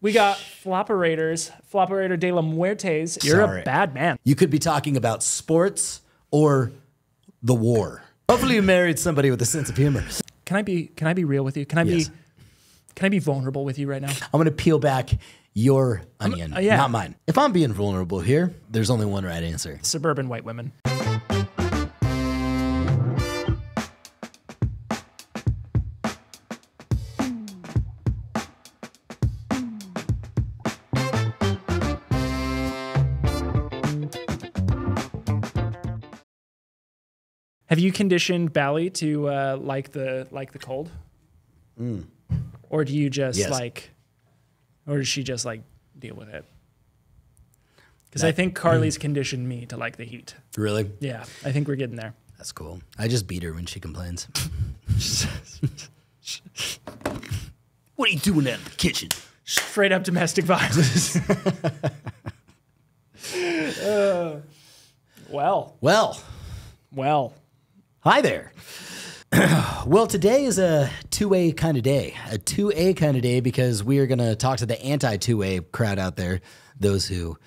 We got Flopperator de la Muertes. You're a bad man. You could be talking about sports or the war. Hopefully you married somebody with a sense of humor. Can I be real with you? Can I be vulnerable with you right now? I'm going to peel back your onion, not mine. If I'm being vulnerable here, there's only one right answer. Suburban white women. Have you conditioned Bally to like the cold? Or do you just or does she just like deal with it? Because I think Carly's conditioned me to like the heat. Really? Yeah, I think we're getting there. That's cool. I just beat her when she complains. What are you doing in the kitchen? Straight up domestic violence. Well. Hi there. Well, today is a 2A kind of day. A 2A kind of day because we are going to talk to the anti-2A crowd out there, those who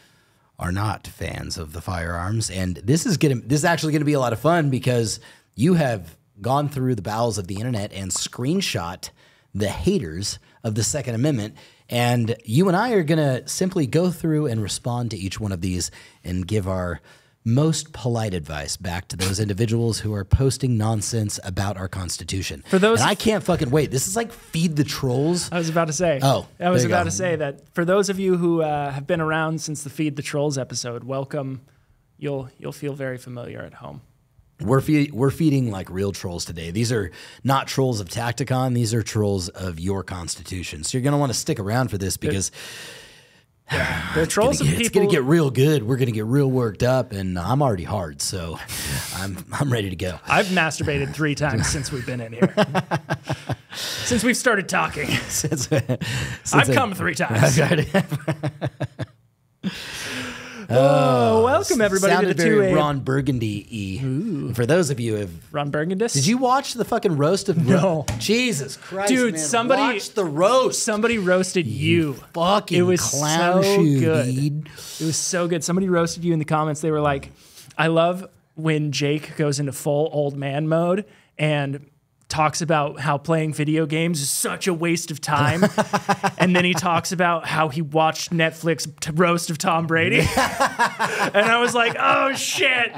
are not fans of the firearms. And this is actually going to be a lot of fun because you have gone through the bowels of the internet and screenshot the haters of the Second Amendment. And you and I are going to simply go through and respond to each one of these and give our most polite advice back to those individuals who are posting nonsense about our Constitution. For those, and I can't fucking wait. This is like feed the trolls. I was about to say. Oh, I was about to say that for those of you who have been around since the Feed the Trolls episode, welcome. You'll feel very familiar at home. We're feeding like real trolls today. These are not trolls of Tacticon. These are trolls of your Constitution. So you're going to want to stick around for this because they're trolls of people. It's going to get real good. We're going to get real worked up, and I'm already hard, so I'm ready to go. I've masturbated 3 times since we've been in here. Since we've started talking. I've come 3 times. Welcome everybody to the 2A. Very Ron Burgundy-y. For those of you who have... Ron Burgundus? Did you watch the fucking roast of... No. Jesus Christ, dude, man. Watch the roast. Somebody roasted you. Fucking it was clown so shoe, good. dude. It was so good. Somebody roasted you in the comments. They were like, I love when Jake goes into full old man mode and talks about how playing video games is such a waste of time. And then he talks about how he watched Netflix roast of Tom Brady. And I was like, oh shit.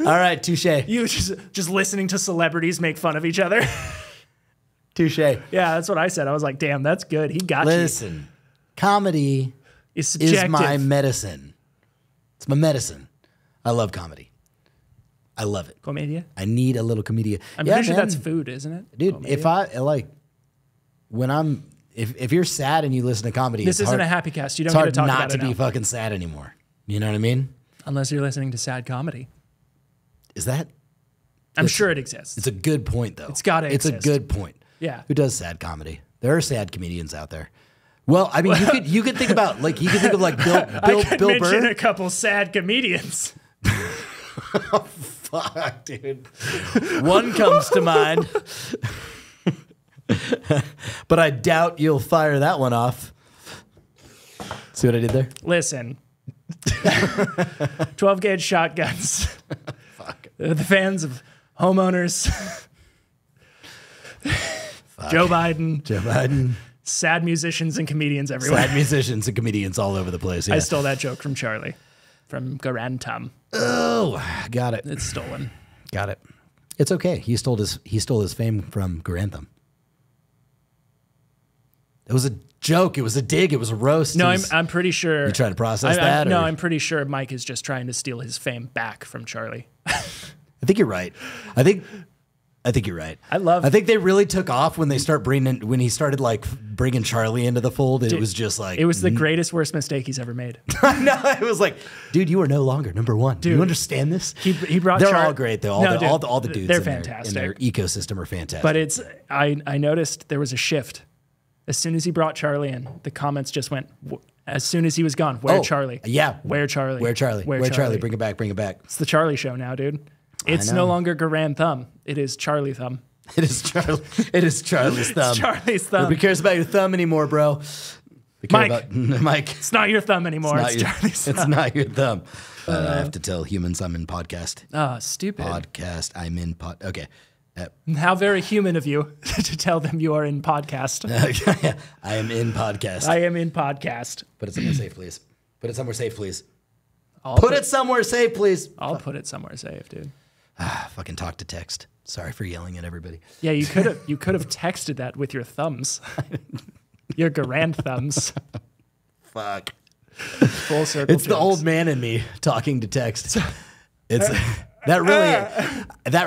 All right, touche. You just listening to celebrities make fun of each other. Touche. Yeah, that's what I said. I was like, damn, that's good. He got Listen, comedy is my medicine. It's my medicine. I love comedy. I love it. Comedia? I need a little comedia. I'm pretty sure that's food, isn't it? Dude, Comedia? if I like when I'm if you're sad and you listen to comedy, this isn't a happy cast. You don't get to talk about it. It's hard not to be fucking sad anymore. You know what I mean? Unless you're listening to sad comedy. Is that? I'm sure it exists. It's a good point though. It's gotta exist. It's a good point. Yeah. Who does sad comedy? There are sad comedians out there. Well, I mean, you could think about like you could think of like Bill mention Burr. A couple sad comedians. Oh, fuck, dude. One comes to mind. But I doubt you'll fire that one off. See what I did there? Listen. 12-gauge shotguns. Fuck. The fans of homeowners. Joe Biden. Sad musicians and comedians everywhere. Sad musicians and comedians all over the place. Yeah. I stole that joke from Charlie. From Garantum. Oh, got it. It's stolen. Got it. It's okay. He stole his fame from Garantham. It was a joke. It was a dig. It was a roast. No, I'm pretty sure. You trying to process that? No, I'm pretty sure Mike is just trying to steal his fame back from Charlie. I think you're right. I think you're right. I think they really took off when he started like bringing Charlie into the fold. Dude, it was just like it was the greatest worst mistake he's ever made. I know. It was like, dude, you are no longer number one. Do you understand this? He brought. They're all great though. All the dudes. They're fantastic. In their ecosystem are fantastic. But I noticed there was a shift as soon as he brought Charlie in. The comments just went. As soon as he was gone, where Charlie? Yeah, where Charlie? Where Charlie? Where Charlie? Bring it back. Bring it back. It's the Charlie show now, dude. It's no longer Garand Thumb. It is Charlie Thumb. It is Charlie. It is Charlie's thumb. It's Charlie's thumb. Nobody cares about your thumb anymore, bro. We care Mike. about Mike. It's not your thumb anymore. It's Charlie's thumb. It's not your thumb. I have to tell humans I'm in podcast. Oh, stupid. Podcast. I'm in pod. Okay. How very human of you to tell them you are in podcast. I am in podcast. I am in podcast. Put it somewhere safe, please. Put it somewhere safe, please. I'll Put it somewhere safe, please. I'll put it somewhere safe, dude. Fucking talk to text. Sorry for yelling at everybody. Yeah, you could have texted that with your thumbs. Your grand thumbs. Fuck. Full circle. It's jokes. The old man in me talking to text. It's that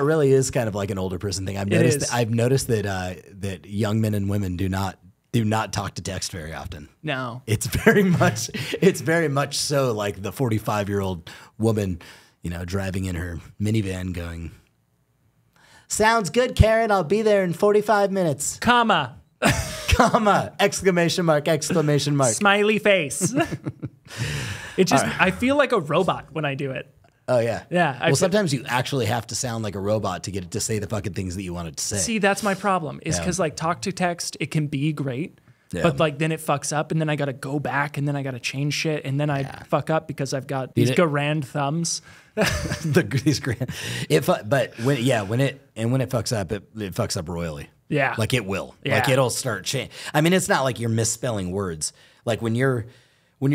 really is kind of like an older person thing. I've noticed that young men and women do not talk to text very often. No. It's very much so like the 45-year-old woman, driving in her minivan going, "Sounds good, Karen. I'll be there in 45 minutes." Comma. Exclamation mark. Smiley face. It just, I feel like a robot when I do it. Oh, yeah. Yeah. Well, sometimes you actually have to sound like a robot to get it to say the fucking things that you want it to say. See, that's my problem, is because like talk to text, it can be great, but like then it fucks up and then I got to go back and then I got to change shit and then I fuck up because I've got these grand thumbs. These grand. But when it fucks up, it fucks up royally. Yeah. Like it will. Yeah. Like it'll start changing. I mean, it's not like you're misspelling words. Like when you're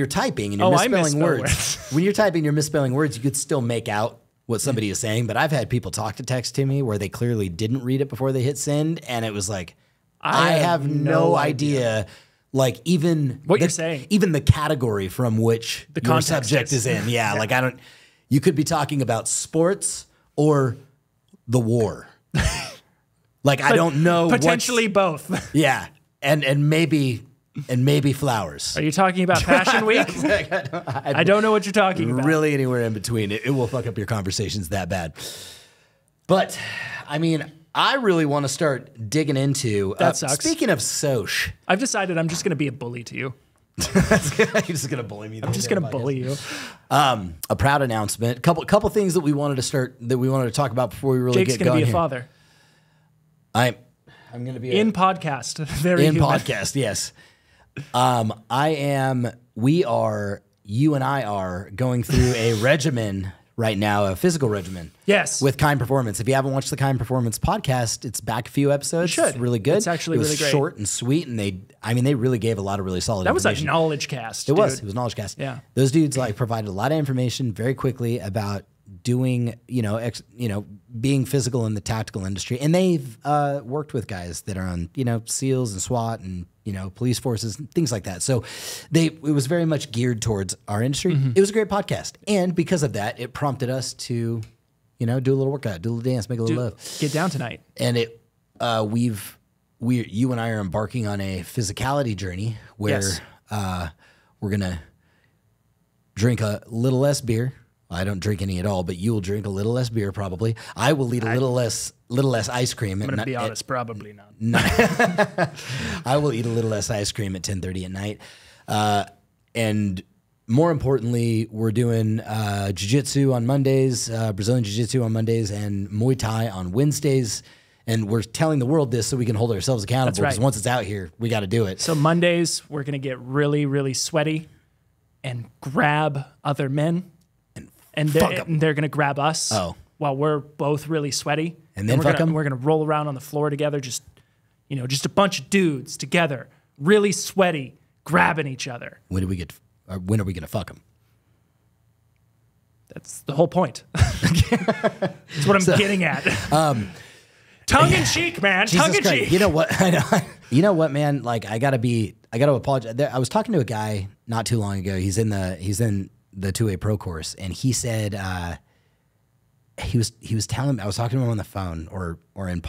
typing and you're misspelling words, when you're typing, you're misspelling words, you could still make out what somebody is saying. But I've had people talk to text to me where they clearly didn't read it before they hit send. And it was like, I have no idea. Like even what you're saying, even the category from which your subject is in. Yeah. Like you could be talking about sports or the war. Like I don't know. Potentially both. Yeah. And maybe flowers. Are you talking about Fashion Week? I don't know what you're talking about. Really anywhere in between. It will fuck up your conversations that bad. But, I mean, I really want to start digging into... That sucks. Speaking of Soch... I've decided I'm just going to be a bully to you. You're just going to bully me. I'm just going to bully you. A proud announcement. Couple things that we wanted to talk about before we really Jake's get going. Jake's going to be a father. I'm going to be in podcast. Very in human. Podcast. Yes. You and I are going through a regimen right now, a physical regimen. Yes. With Kind Performance. If you haven't watched the Kind Performance podcast, it's back a few episodes. You should. It's really good. It's actually really great. Short and sweet, and they really gave a lot of really solid information. That was a knowledge cast. It was a knowledge cast. Yeah. Those dudes provided a lot of information very quickly about doing, being physical in the tactical industry. And they've worked with guys that are on, SEALs and SWAT and, police forces and things like that. So it was very much geared towards our industry. Mm-hmm. It was a great podcast. And because of that, it prompted us to, do a little workout, do a little dance, make a little love. Get down tonight. And you and I are embarking on a physicality journey where we're going to drink a little less beer. I don't drink any at all, but you will drink a little less beer probably. I will eat a little less ice cream. I'm going to be honest, probably not. I will eat a little less ice cream at 10:30 at night. And more importantly, we're doing jiu-jitsu on Mondays, Brazilian jiu-jitsu on Mondays, and Muay Thai on Wednesdays. And we're telling the world this so we can hold ourselves accountable. Because once it's out here, we got to do it. So Mondays, we're going to get really, really sweaty and grab other men. And they're going to grab us while we're both really sweaty. And then we're going to roll around on the floor together, just a bunch of dudes together, really sweaty, grabbing each other. When are we going to fuck them? That's the whole point. That's what I'm getting at. Tongue in cheek, man. Tongue in cheek. You know what? I know. You know what, man? Like I got to apologize. I was talking to a guy not too long ago. He's in the 2A Pro course, and he said he was telling me, I was talking to him on the phone or in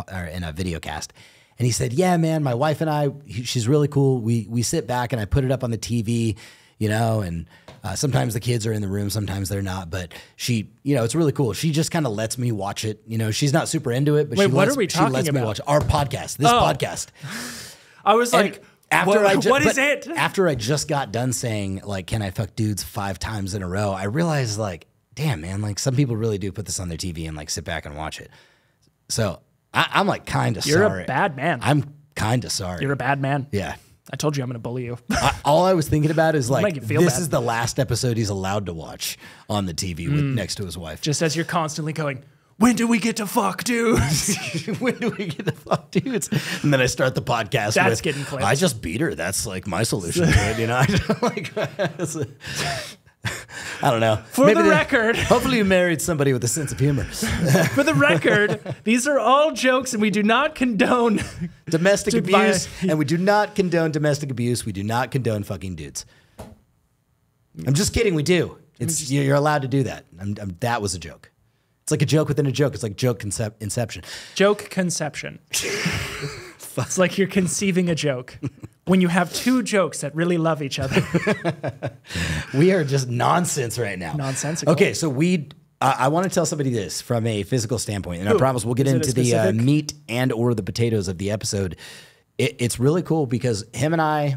a video cast, and he said, "Yeah, man, my wife and I, she's really cool. We sit back and I put it up on the TV, and sometimes the kids are in the room, sometimes they're not, but she, it's really cool. She just kind of lets me watch it. She's not super into it, but she lets me watch our podcast, this podcast." I was like, what is it? After I just got done saying, like, can I fuck dudes 5 times in a row, I realized, like, damn, man, like, some people really do put this on their TV and, like, sit back and watch it. So I'm like kind of You're sorry. a bad man. I'm kind of sorry. You're a bad man. Yeah. I told you I'm going to bully you. All I was thinking about is like, make you feel this bad. is the last episode he's allowed to watch on the TV next to his wife. Just as you're constantly going, when do we get to fuck, dude? When do we get the fuck dudes? And then I start the podcast That's with, getting clipped. I just beat her. That's like my solution to it, you know? I don't know. For the record. Hopefully you married somebody with a sense of humor. For the record, these are all jokes and we do not condone Domestic abuse, and we do not condone domestic abuse. We do not condone fucking dudes. I'm just kidding. We do. You're allowed to do that. That was a joke. It's like a joke within a joke. It's like joke inception. Joke conception. It's like you're conceiving a joke when you have two jokes that really love each other. We are just nonsense right now. Nonsensical. Okay, so I want to tell somebody this from a physical standpoint, and I promise we'll get into the meat and or the potatoes of the episode. It's really cool because him and I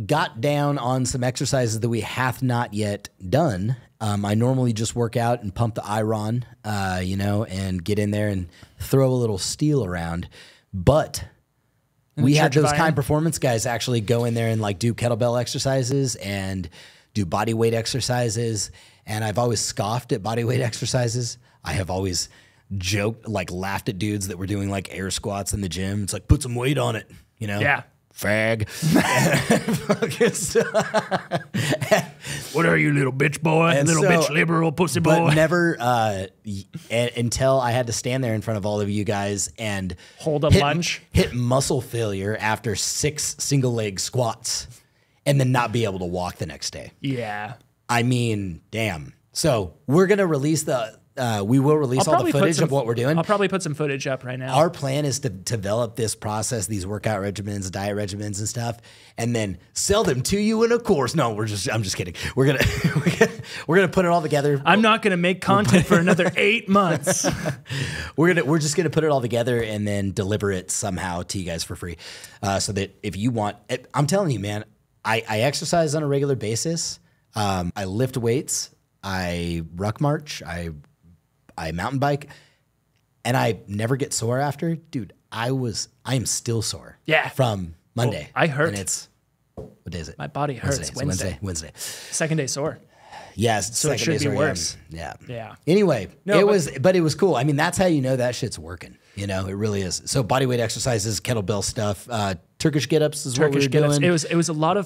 got down on some exercises that we hath not yet done. I normally just work out and pump the iron, and get in there and throw a little steel around. But we had those kind performance guys actually go in there and like do kettlebell exercises and do body weight exercises. And I've always scoffed at body weight exercises. I have always joked, like laughed at dudes that were doing like air squats in the gym. It's like, put some weight on it, you know? Yeah. Fag. What are you, little bitch boy? Bitch liberal pussy boy. But never until I had to stand there in front of all of you guys and hold a lunge, hit muscle failure after 6 single leg squats, and then not be able to walk the next day. Yeah. I mean, damn. So we're gonna release we will release all the footage of what we're doing. I'll probably put some footage up right now. Our plan is to develop this process, these workout regimens, diet regimens and stuff, and then sell them to you in a course. No, I'm just kidding. We're gonna put it all together. I'm not gonna make content for another 8 months. We're just gonna put it all together and then deliver it somehow to you guys for free. So that if you want, I'm telling you, man, I exercise on a regular basis. I lift weights. I ruck march. I mountain bike, and I never get sore after. Dude, I am still sore. Yeah. From Monday. I hurt. And it's, what day is it? My body hurts. Wednesday. Second day sore. Yeah, so it should be worse. Yeah. Yeah. Anyway, it was cool. I mean, that's how you know that shit's working. You know, it really is. So body weight exercises, kettlebell stuff, Turkish get-ups is what we're doing. It was a lot of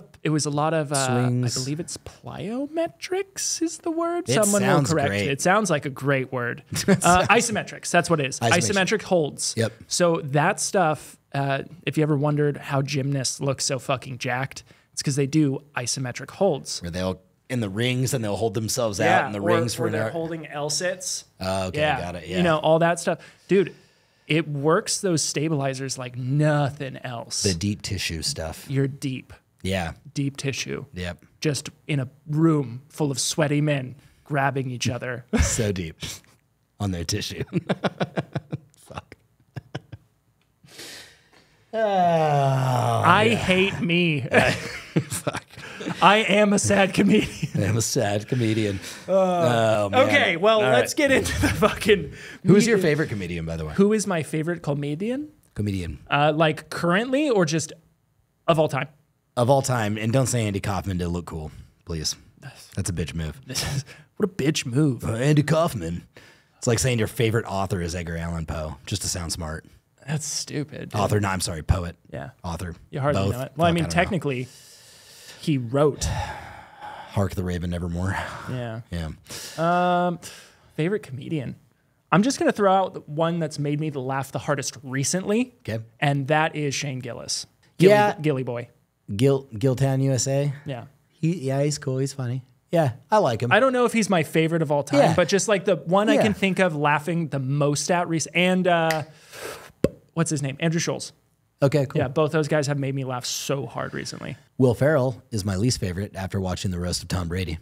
swings. I believe it's plyometrics is the word. Someone will correct me. It sounds like a great word. Isometrics, that's what it is. Isometric holds. Yep. So that stuff, if you ever wondered how gymnasts look so fucking jacked, it's because they do isometric holds. Where they'll in the rings and they'll hold themselves out in the rings for an hour. They're holding L-sits. Oh, okay, got it. Yeah. You know, all that stuff. Dude, it works those stabilizers like nothing else. The deep tissue stuff. You're deep. Yeah. Deep tissue. Yep. Just in a room full of sweaty men grabbing each other. So deep on their tissue. Fuck. I hate me. Fuck. I am a sad comedian. I'm a sad comedian. Oh, man. Okay, well, let's get into the fucking... Who's your favorite comedian, by the way? Who is my favorite comedian? Like currently or just of all time? Of all time. And don't say Andy Kaufman to look cool, please. That's a bitch move. What a bitch move. Andy Kaufman. It's like saying your favorite author is Edgar Allan Poe, just to sound smart. That's stupid. Dude. Author, no, I'm sorry, poet. Yeah. Author. You hardly both. know it. Well, I mean, technically, he wrote. Hark the Raven Nevermore. Yeah. Yeah. Favorite comedian. I'm just going to throw out one that's made me laugh the hardest recently. Okay. And that is Shane Gillis. Gilly Boy. Giltown, USA. Yeah. He's cool. He's funny. Yeah, I like him. I don't know if he's my favorite of all time, but just like the one I can think of laughing the most at and what's his name? Andrew Schulz. Okay, cool. Yeah, both those guys have made me laugh so hard recently. Will Ferrell is my least favorite after watching the roast of Tom Brady.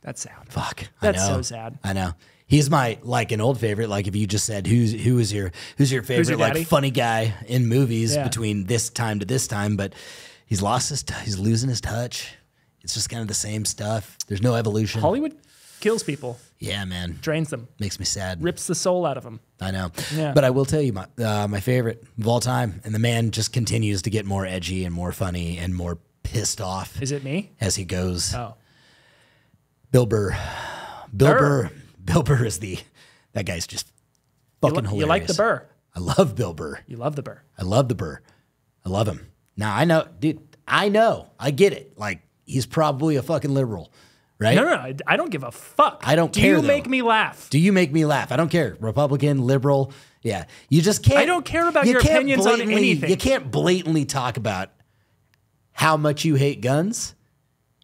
That's sad. Fuck. That's so sad. I know. He's my an old favorite. Like if you just said who is your favorite like funny guy in movies between this time to this time, but he's lost he's losing his touch. It's just kind of the same stuff. There's no evolution. Hollywood kills people, Yeah, man. drains them, Makes me sad. rips the soul out of them. I know. Yeah. But I will tell you my favorite of all time, and the man just continues to get more edgy and more funny and more pissed off Is it me? as he goes. Oh, Bill Burr. Bill Burr is that guy's just fucking hilarious. you like the Burr. I love Bill Burr. You love the Burr. I love the Burr. I love him. Now, I know, dude, I get it. Like, he's probably a fucking liberal, right? No, I don't give a fuck. I don't Do care, you though. make me laugh? Do you make me laugh? I don't care. Republican, liberal. Yeah. You just can't. I don't care about you your can't opinions on blatantly- anything. You can't blatantly talk about how much you hate guns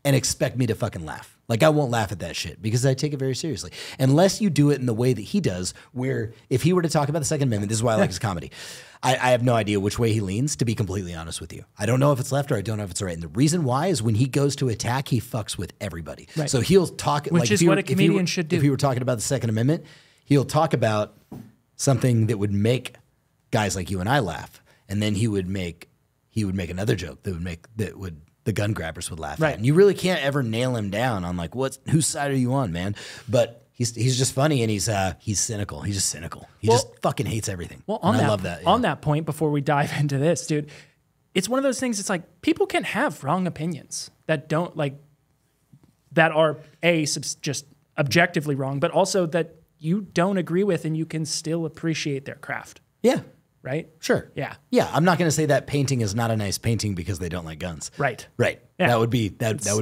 and expect me to fucking laugh. Like, I won't laugh at that shit because I take it very seriously. Unless you do it in the way that he does, where if he were to talk about the Second Amendment, this is why I like his comedy. I have no idea which way he leans, to be completely honest with you. I don't know if it's left or I don't know if it's right. And the reason why is when he goes to attack, he fucks with everybody. Right. So he'll talk. Which is what a comedian should do. If he were talking about the Second Amendment, he'll talk about something that would make guys like you and I laugh. And then he would make another joke that would the gun grabbers would laugh Right. at. And you really can't ever nail him down on like whose side are you on, man? But he's just funny and he's cynical. He's just cynical. He just fucking hates everything. Well, I love that. On that point, before we dive into this, dude, it's one of those things. It's like people can have wrong opinions that don't that are just objectively wrong, but also that you don't agree with, and you can still appreciate their craft, Yeah. right? Sure. Yeah. Yeah. I'm not going to say that painting is not a nice painting because they don't like guns. Right. Right. Yeah. That would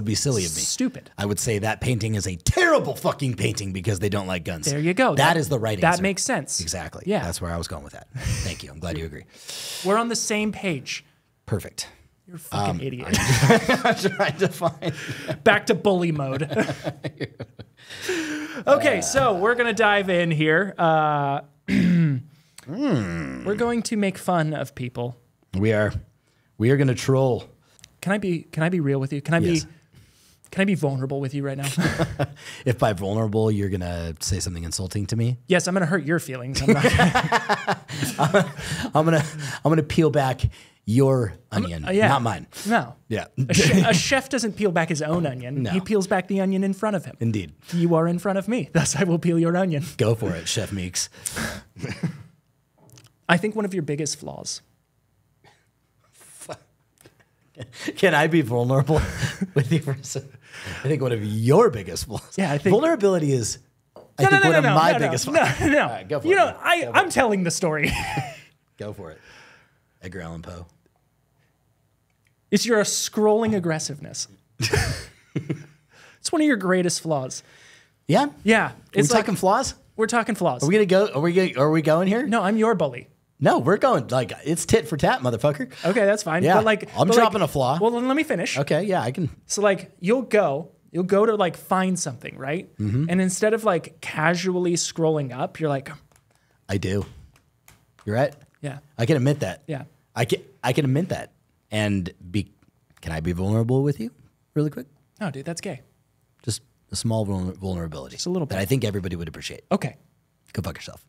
be silly of me. Stupid. I would say that painting is a terrible fucking painting because they don't like guns. There you go. That is the right answer. That makes sense. Exactly. Yeah. That's where I was going with that. Thank you. I'm glad you agree. We're on the same page. Perfect. You're a fucking idiot. I'm trying to find. Back to bully mode. Okay, so we're going to dive in here. We're going to make fun of people. We are going to troll. Can I be real with you? Can I be vulnerable with you right now? If by vulnerable you're going to say something insulting to me, Yes, I'm going to hurt your feelings. I'm not I'm going to peel back your onion, yeah. not mine. No. Yeah. A chef doesn't peel back his own onion. No. He peels back the onion in front of him. Indeed. You are in front of me. Thus, I will peel your onion. Go for it, Chef Meeks. I think one of your biggest flaws. Can I be vulnerable with you for a second? I think one of your biggest flaws. Yeah, I think vulnerability is. I think one of my biggest flaws. No. All right, go for You it. know, I'm telling the story. Go for it. Edgar Allan Poe. It's your scrolling aggressiveness. It's one of your greatest flaws. Yeah. Yeah. It's talking flaws. We're talking flaws. Are we gonna go? Are we going here? No, I'm your bully. No, we're going like it's tit for tat, motherfucker. Okay, that's fine. Yeah, But I'm dropping a flaw. Well, then let me finish. Okay, yeah, I can. So you'll go to find something, right? Mm-hmm. And instead of casually scrolling up, you're like, I do. You're right. yeah, I can admit that. yeah. I can admit that. And can I be vulnerable with you, really quick? No, dude, that's gay. Just a small vulnerability. Just a little bit. That I think everybody would appreciate. Okay. Go fuck yourself.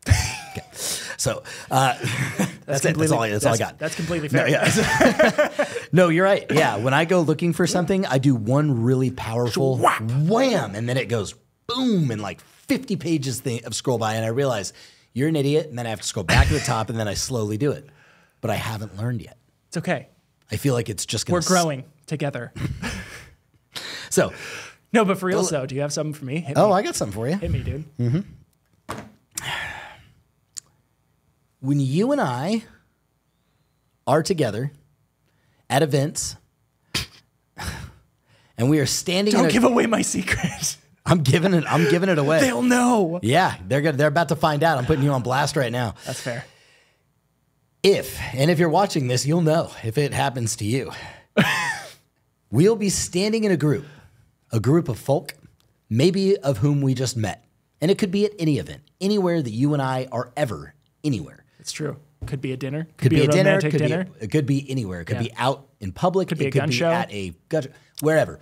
Okay. So that's it. That's all I got. That's completely fair. No, yeah. No, you're right. Yeah, when I go looking for something, I do one really powerful wham, and then it goes boom, and 50 pages of scroll by, and I realize you're an idiot, and then I have to scroll back to the top, and then I slowly do it. But I haven't learned yet. It's okay. I feel like it's just going to... We're growing together. So... No, but for real, though, do you have something for me? Hit me. I got something for you. Hit me, dude. Mm-hmm. When you and I are together at events, and we are standing... Don't give away my secret. I'm giving it away. They'll know. Yeah, they're about to find out. I'm putting you on blast right now. That's fair. If you're watching this, you'll know if it happens to you. We'll be standing in a group of folk, maybe of whom we just met. And it could be at any event, anywhere that you and I are ever, anywhere. It's true. Could be a dinner. Could be a dinner. romantic dinner. It could be anywhere. It could be out in public. Could be it a gun show. At a gun show, wherever.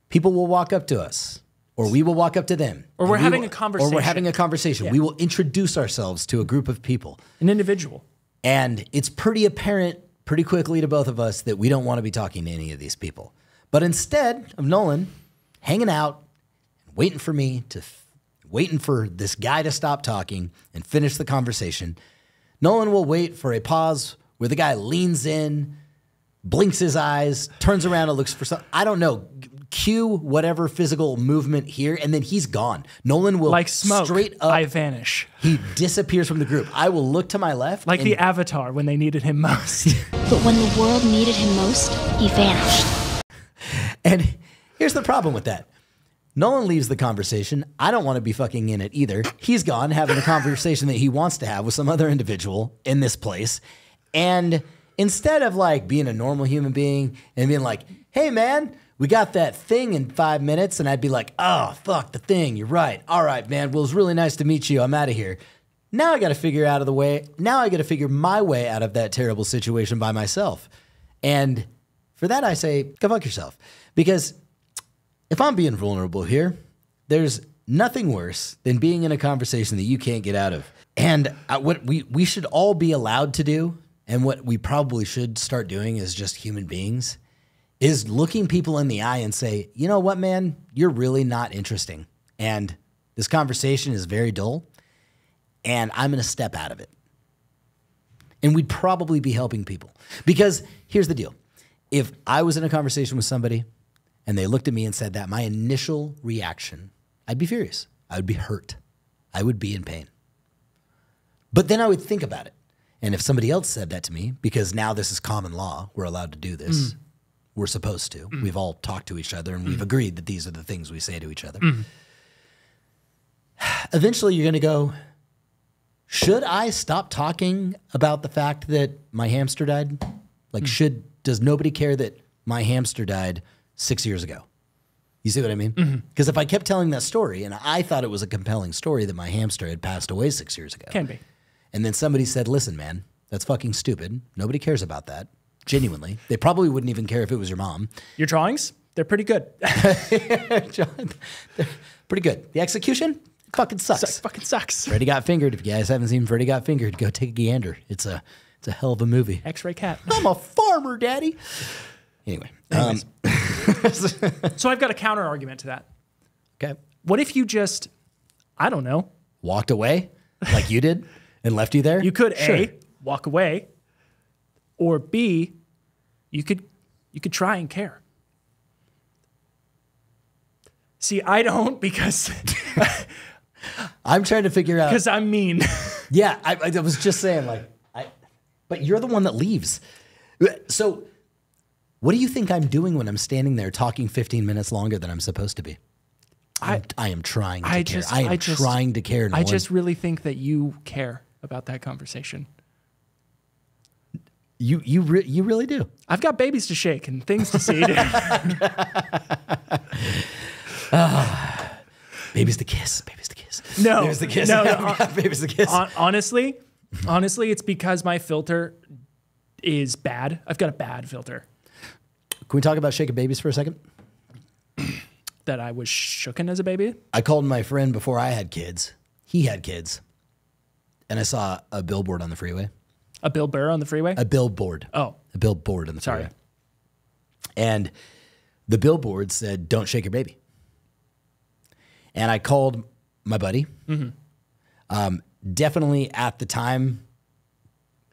People will walk up to us, or we will walk up to them. Or we're having a conversation. Or we're having a conversation. Yeah. We will introduce ourselves to a group of people. An individual. And it's pretty apparent pretty quickly to both of us that we don't want to be talking to any of these people. But instead of Nolan hanging out, waiting for me to, waiting for this guy to stop talking and finish the conversation. Nolan will wait for a pause where the guy leans in, blinks his eyes, turns around and looks for something. I don't know. Cue whatever physical movement here, and then he's gone. Nolan will, like smoke, straight up, I vanish. He disappears from the group. I will look to my left. Like the Avatar when they needed him most. But when the world needed him most, he vanished. And here's the problem with that. Nolan leaves the conversation. I don't want to be fucking in it either. He's gone having a conversation that he wants to have with some other individual in this place. And instead of like being a normal human being and being like, hey man, we got that thing in 5 minutes. And I'd be like, oh, fuck the thing. You're right. All right, man. Well, it's really nice to meet you. I'm out of here. Now I got to figure out of the way. Now I got to figure my way out of that terrible situation by myself. And for that, I say, go fuck yourself. Because if I'm being vulnerable here, there's nothing worse than being in a conversation that you can't get out of. And what we should all be allowed to do, and what we probably should start doing as just human beings, is looking people in the eye and say, you know what, man, you're really not interesting. And this conversation is very dull, and I'm going to step out of it. And we'd probably be helping people. Because here's the deal. If I was in a conversation with somebody and they looked at me and said that, my initial reaction, I'd be furious. I would be hurt. I would be in pain. But then I would think about it. And if somebody else said that to me, because now this is common law, we're allowed to do this. We're supposed to. We've all talked to each other and we've agreed that these are the things we say to each other. Eventually you're going to go, should I stop talking about the fact that my hamster died? Like, does nobody care that my hamster died 6 years ago? You see what I mean? Because if I kept telling that story and I thought it was a compelling story that my hamster had passed away 6 years ago. Can be. And then somebody said, listen, man, that's fucking stupid. Nobody cares about that. Genuinely. They probably wouldn't even care if it was your mom. Your drawings, they're pretty good. They're pretty good. The execution fucking sucks. Fucking sucks. Freddy Got Fingered. If you guys haven't seen Freddy Got Fingered, go take a gander. It's a hell of a movie. X-ray cat. I'm a farmer, daddy. Anyway. So I've got a counter argument to that. Okay. What if you just, I don't know. Walked away like you did and left you there? You could Sure. A, walk away, or B, you could try and care. See, I don't because I'm trying to figure out. because I'm mean. Yeah, I was just saying, like, but you're the one that leaves. So, what do you think I'm doing when I'm standing there talking 15 minutes longer than I'm supposed to be? I am trying to care. I am trying to care. I just really think that you care about that conversation. You really do. I've got babies to shake and things to see. Babies to kiss. Babies to kiss. No, There's the kiss. no, Babies to kiss. Honestly, it's because my filter is bad. I've got a bad filter. Can we talk about shaking babies for a second? That I was shooken as a baby. I called my friend before I had kids. He had kids. And I saw a billboard on the freeway. A Bill Burr on the freeway? A billboard. Oh. A billboard on the freeway. Sorry. And the billboard said, don't shake your baby. And I called my buddy. Definitely at the time,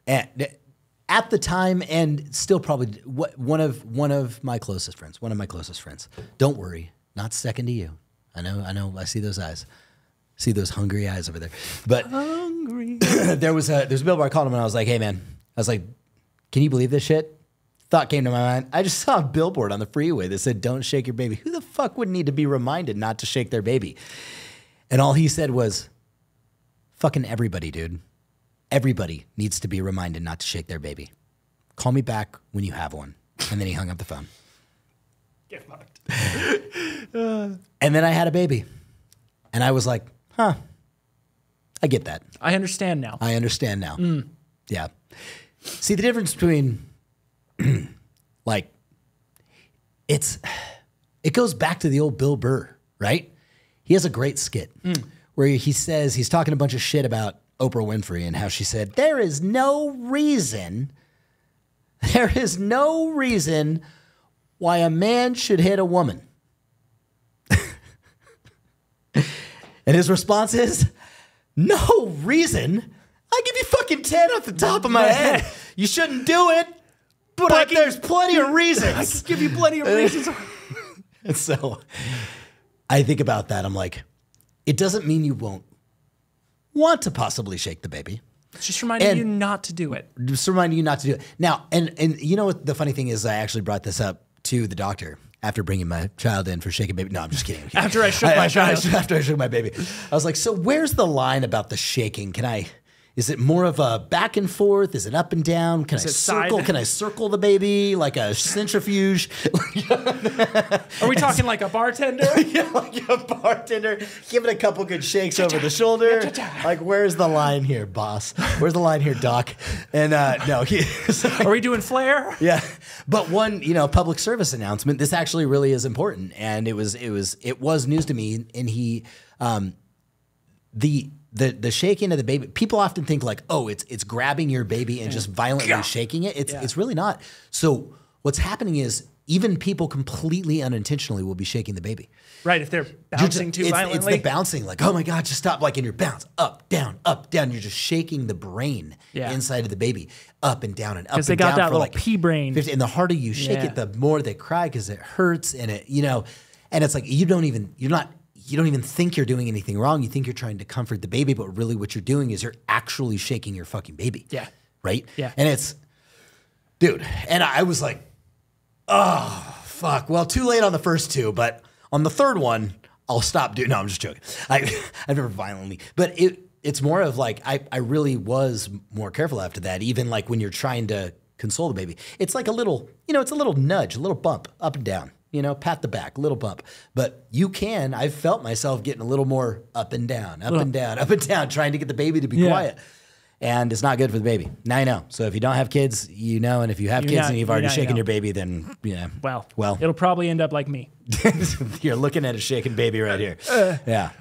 and still probably one of my closest friends. Don't worry, not second to you. I know. I see those eyes. See those hungry eyes over there. But Hungry. there's a billboard. I called him and I was like, hey man, I was like, can you believe this shit? Thought came to my mind. I just saw a billboard on the freeway that said, don't shake your baby. Who the fuck would need to be reminded not to shake their baby? And all he said was, fucking everybody, dude. Everybody needs to be reminded not to shake their baby. Call me back when you have one. And then he hung up the phone. Get fucked. And then I had a baby. And I was like, huh, I get that. I understand now. Yeah. See, the difference between, like, it goes back to the old Bill Burr, right? He has a great skit where he says, he's talking a bunch of shit about Oprah Winfrey and how she said, there is no reason why a man should hit a woman. And his response is, no reason. I give you fucking 10 off the top of my head. You shouldn't do it, but there's plenty of reasons. I can give you plenty of reasons. And so I think about that. I'm like, it doesn't mean you won't want to possibly shake the baby. It's just reminding you not to do it. Just reminding you not to do it. Now, and you know what the funny thing is, I actually brought this up to the doctor after bringing my child in for shaking baby. No, I'm just kidding. After I shook my child. After I shook my baby. I was like, so where's the line about the shaking? Is it more of a back and forth? Is it up and down? Can I circle? Can I circle the baby like a centrifuge? Are we talking like a bartender? Yeah, like a bartender. Give it a couple good shakes over the shoulder. Like, where's the line here, boss? Where's the line here, doc? And no, are we doing flair? Yeah, but one, public service announcement. This actually really is important, and it was news to me. And he, the shaking of the baby, people often think like, oh, it's grabbing your baby and just violently shaking it. It's really not. So what's happening is even people completely unintentionally will be shaking the baby. Right, if they're bouncing too violently. It's the bouncing, like, oh my God, just stop. Like, in your bounce, up, down, up, down. You're just shaking the brain inside of the baby, up and down and up and down. Because they got that little pea brain. And the harder you shake it, the more they cry because it hurts. And and it's like, you don't even think you're doing anything wrong. You think you're trying to comfort the baby, but really what you're doing is you're actually shaking your fucking baby. Yeah. Right? Yeah. And it's, dude, and I was like, oh, fuck. Well, too late on the first two, but on the third one, I'll stop doing. No, I'm just joking. I've never violently, but it's more of like, I really was more careful after that. Even like when you're trying to console the baby, it's like a little, it's a little nudge, a little bump up and down. Pat the back, little bump. But I've felt myself getting a little more up and down, up and down, up and down, trying to get the baby to be quiet. And it's not good for the baby. Now you know. So if you don't have kids, and if you have kids and you've already shaken your baby, then, well. It'll probably end up like me. You're looking at a shaken baby right here.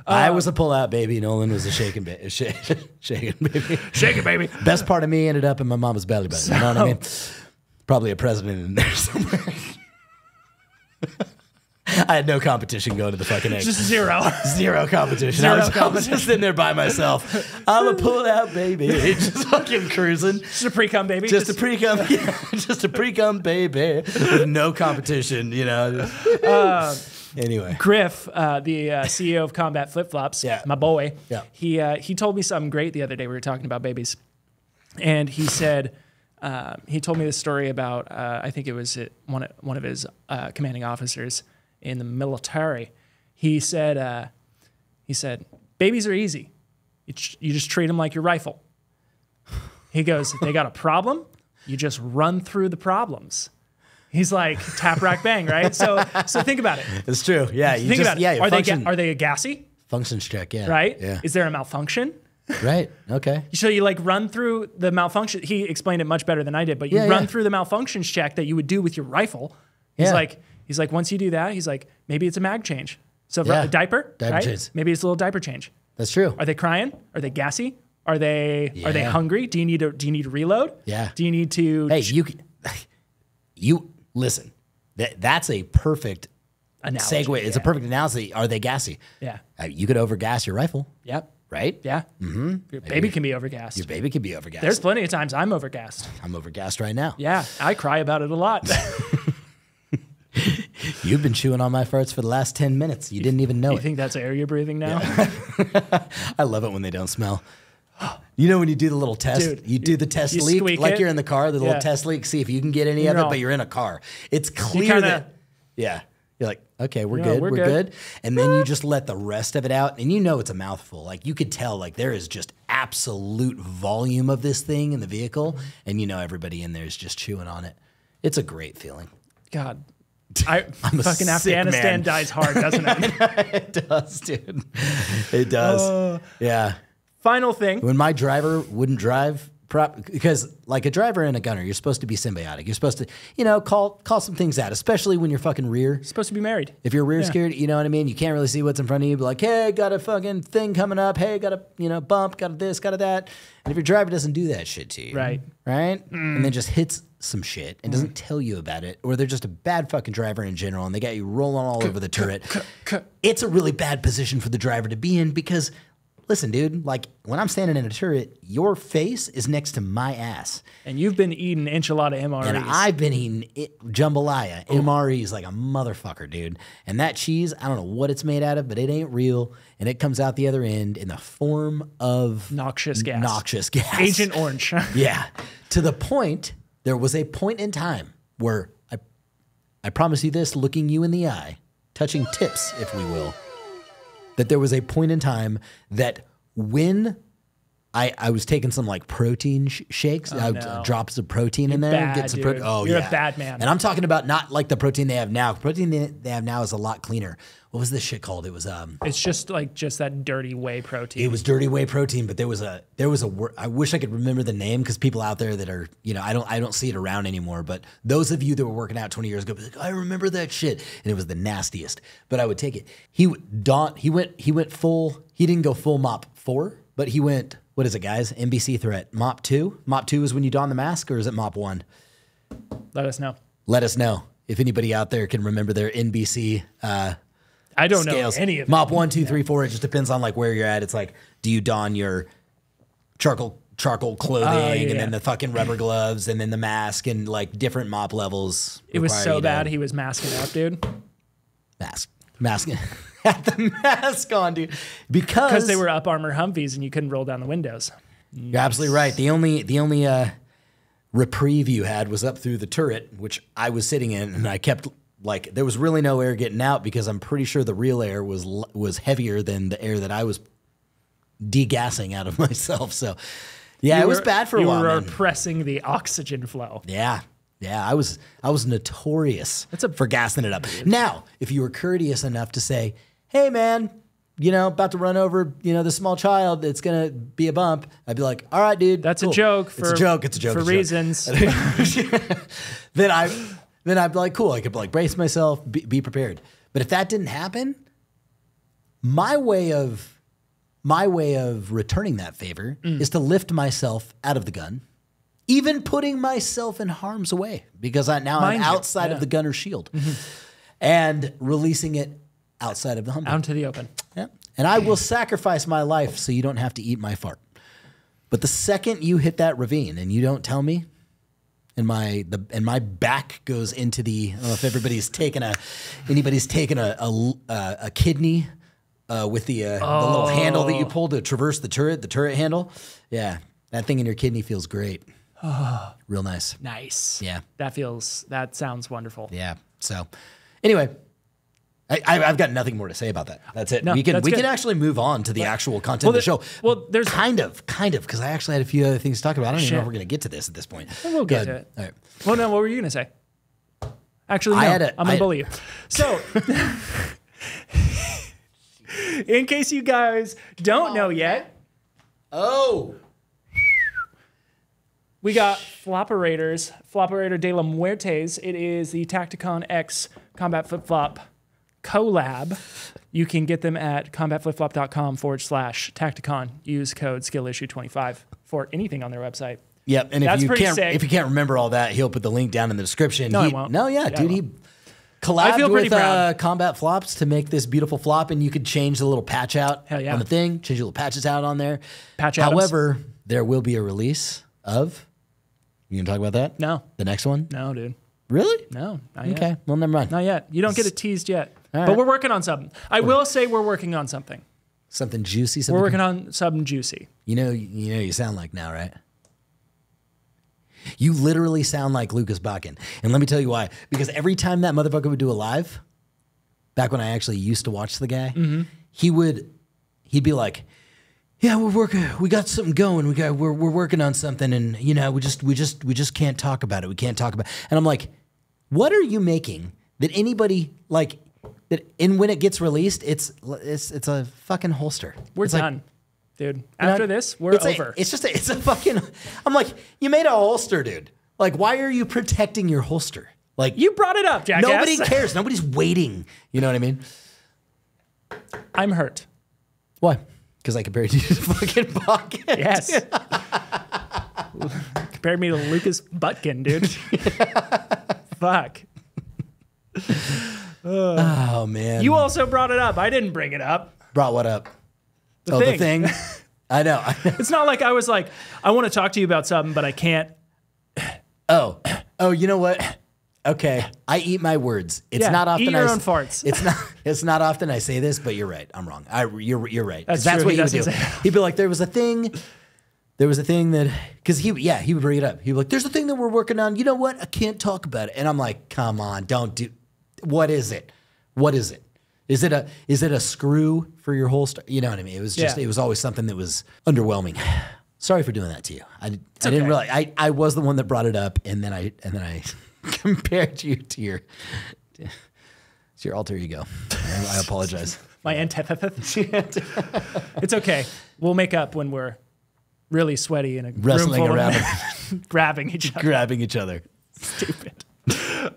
I was a pull-out baby. Nolan was a shaken baby. Shaken baby. Shaken baby. Best part of me ended up in my mama's belly button. You know what I mean? Probably a president in there somewhere. I had no competition going to the fucking egg. Just zero competition. I was just sitting there by myself. I'm a pulled out baby, just fucking cruising. Just a pre-cum baby. Just a pre-cum baby with no competition. Anyway, Griff, the CEO of Combat Flip Flops, my boy. Yeah. He told me something great the other day. We were talking about babies, and he said. He told me this story about, I think it was one of his commanding officers in the military. He said, babies are easy. You just treat them like your rifle. He goes, they got a problem, you just run through the problems. He's like, tap, rack, bang, right? So think about it. It's true. Yeah. Think about it. Are they a gassy? Functions check, yeah. Right? Yeah. Is there a malfunction? Right. Okay. So you run through the malfunction. He explained it much better than I did, but you run through the malfunctions check that you would do with your rifle. He's like, once you do that, he's like, maybe it's a mag change. So a diaper right? change. Maybe it's a little diaper change. That's true. Are they crying? Are they gassy? Are they hungry? Do you need to reload? Yeah. Do you need to? Hey, you listen. That's a perfect analogy. segue. It's a perfect analogy. Are they gassy? Yeah. You could overgas your rifle. Yep. Right? Yeah. Mm-hmm. Your baby can be overgassed. Your baby can be overgassed. There's plenty of times I'm overgassed. I'm overgassed right now. Yeah. I cry about it a lot. You've been chewing on my farts for the last 10 minutes. You didn't even know it. You think that's air you're breathing now? Yeah. I love it when they don't smell. When you do the little test, dude, you do the test leak, like you're in the car, the little test leak, see if you can get any of it, but you're in a car. It's clear that, you're like, okay, we're good, we're good. And then you just let the rest of it out, and it's a mouthful. Like, you could tell, like, there is just absolute volume of this thing in the vehicle, and everybody in there is just chewing on it. It's a great feeling. God. Fucking Afghanistan dies hard, doesn't it? It does, dude. It does. Yeah. Final thing. When my driver wouldn't drive because like a driver and a gunner, you're supposed to be symbiotic. You're supposed to, you know, call some things out, especially when you're fucking rear. Supposed to be married. If you're rear scared, you know what I mean? You can't really see what's in front of you. Be like, hey, got a fucking thing coming up. Hey, got a, you know, bump, got a this, got a that. And if your driver doesn't do that shit to you. Right. And then just hits some shit and doesn't tell you about it, or they're just a bad fucking driver in general and they got you rolling all over the turret, it's a really bad position for the driver to be in because, listen, dude, like when I'm standing in a turret, your face is next to my ass. And you've been eating enchilada MREs. And I've been eating jambalaya, MREs like a motherfucker, dude. And that cheese, I don't know what it's made out of, but it ain't real. And it comes out the other end in the form of Noxious gas. Noxious gas. Agent Orange. Yeah. To the point, there was a point in time where I promise you this, looking you in the eye, touching tips, if we will, that there was a point in time that when I was taking some like protein shakes, drops of protein in there, bad, get some dude. protein. Oh, You're yeah. a bad man. And I'm talking about not like the protein they have now. Protein they have now is a lot cleaner. What was this shit called? It was It's just that dirty whey protein. it was dirty whey protein, but there was a word. I wish I could remember the name because people out there that are, you know, I don't see it around anymore. But those of you that were working out 20 years ago, be like, I remember that shit, and it was the nastiest. But I would take it. He went full. He didn't go full mop 4, but he went. What is it, guys? NBC threat mop 2. Mop 2 is when you don the mask, or is it mop 1? Let us know. Let us know if anybody out there can remember their NBC. I don't scales. know any of it. Mop 1, 2, 3, 4. It just depends on like where you're at. It's like, do you don your charcoal clothing and then the fucking rubber gloves and then the mask and like different mop levels. It was require so you to bad he was masking up, dude. Mask. Had the mask on, dude. Because they were Up Armor Humvees and you couldn't roll down the windows. You're absolutely right. The only reprieve you had was up through the turret, which I was sitting in, and I kept like there was really no air getting out because I'm pretty sure the real air was heavier than the air that I was degassing out of myself. So yeah, it was bad for a while. You were man. oppressing the oxygen flow. Yeah. Yeah, I was notorious for gassing it up. Now, if you were courteous enough to say, hey man, you know, about to run over, you know, the small child, it's gonna be a bump, I'd be like, all right, dude. That's cool. a joke. It's a joke. For reasons. Then I'd be like, cool, I could like brace myself, be prepared. But if that didn't happen, my way of returning that favor is to lift myself out of the gun. Even putting myself in harm's way because I'm outside of the gunner's shield and releasing it outside of the Humvee. Out into the open. Yeah. And I will sacrifice my life so you don't have to eat my fart. But the second you hit that ravine and you don't tell me, and my back goes into the, I don't know if anybody's taken a kidney with the little handle that you pull to traverse the turret handle. Yeah. That thing in your kidney feels great. Real nice. Nice. Yeah. That sounds wonderful. Yeah. So anyway, I've got nothing more to say about that. That's it. No, we can good. actually move on to the actual content of the show. Well, there's kind of, because I actually had a few other things to talk about. I don't even know if we're going to get to this at this point. We'll get to it. All right. Well, no, what were you going to say? Actually, no. I'm going to bully you. So, in case you guys don't know yet. Oh. We got Floperator de la Muertes. It is the Tacticon X Combat Flip-Flop collab. You can get them at combatflipflop.com/Tacticon. Use code SkillIssue25 for anything on their website. Yep, and That's if you can't remember all that, he'll put the link down in the description. No, he won't. No, yeah, dude, he collabed with Combat Flops to make this beautiful flop, and you could change the little patch out on the thing, change the little patches out on there. However, there will be a release of... You gonna talk about that? No. The next one? No, dude. Really? No, not yet. Okay, well, never mind. Not yet. You don't get it teased yet. All but right. we're working on something. I will say we're working on something. Something juicy? We're working on something juicy. You know you sound like now, right? You literally sound like Lucas Bakken. And let me tell you why. Because every time that motherfucker would do a live, back when I actually used to watch the guy, he'd be like, yeah, we're working. We got something going. We're working on something, and you know, we just can't talk about it. We can't talk about it. And I'm like, what are you making that anybody like that? And when it gets released, it's a fucking holster. We're it's done. Like, dude. After this, we're over. It's a fucking. I'm like, you made a holster, dude. Like, why are you protecting your holster? Like, You brought it up, jackass. nobody cares. Nobody's waiting. You know what I mean? I'm hurt. Why? Because I compared you to the fucking pocket. Yes. Compared me to Lucas Butkin, dude. Fuck. Oh man. You also brought it up. I didn't bring it up. brought what up? The The thing. I know. It's not like I was like, I want to talk to you about something, but I can't. Oh, you know what? Okay, I eat my words. It's Yeah, not often eat your own farts. It's not often I say this, but you're right. I'm wrong. You're right. That's That's true. what He he would do. doesn't say- He'd be like, there was a thing that because he would bring it up. He'd be like, there's a thing that we're working on. You know what? I can't talk about it. And I'm like, come on, don't do. What is it? What is it? Is it a screw for your holster? You know what I mean? It was just Yeah. it was always something that was underwhelming. Sorry for doing that to you. I didn't okay. realize I was the one that brought it up, and then I compared you to your alter ego. I apologize. My antithesis. It's okay. We'll make up when we're really sweaty in a Wrestling room full around, of grabbing each other. grabbing each other. Stupid.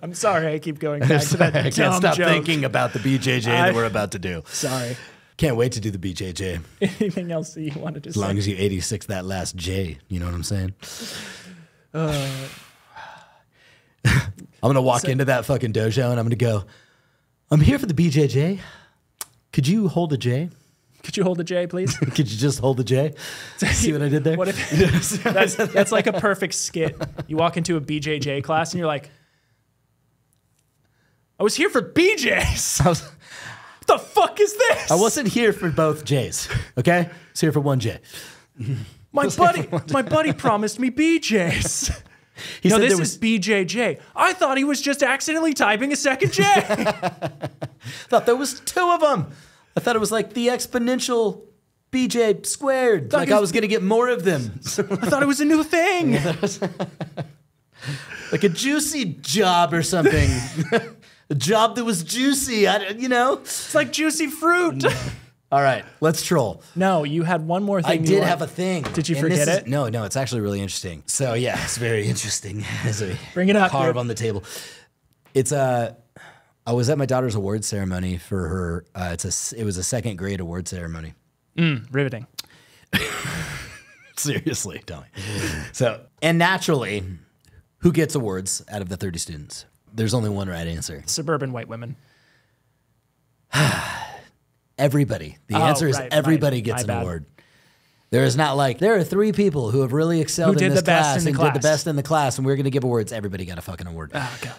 I'm sorry. I keep going back to that I can't dumb stop joke. thinking about the BJJ that we're about to do. Sorry. Can't wait to do the BJJ. Anything else that you wanted to As say? long as you 86 that last J, you know what I'm saying? I'm gonna walk into that fucking dojo and I'm gonna go, I'm here for the BJJ. Could you hold a J? Could you hold a J, please? Could you just hold a J? See what I did there? What if that's like a perfect skit. You walk into a BJJ class and you're like, I was here for BJs. What the fuck is this? I wasn't here for both J's. Okay, I was here for one J. My buddy promised me BJs. He No, said this there is BJJ. I thought he was just accidentally typing a second J. thought there was two of them. I thought it was like the exponential BJ squared. Like I was gonna get more of them. I thought it was a new thing. Like a juicy job or something. A job that was juicy. It's like juicy fruit. All right, let's troll. No, you had one more thing. I you did wanted- have a thing. Did you And forget this it? No, it's actually really interesting. So yeah, it's very interesting. As we Bring it up, carve dude. on the table. It's I was at my daughter's award ceremony for her. It was a second grade award ceremony. Riveting. Seriously, tell me. So, and naturally, who gets awards out of the 30 students? There's only one right answer. Suburban white women. Everybody. The answer is right, everybody my gets an bad. award. There is not like, there are 3 people who have really excelled Who in did this the best class in the and did the class. best in the class, and we're going to give awards. Everybody got a fucking award. Oh god.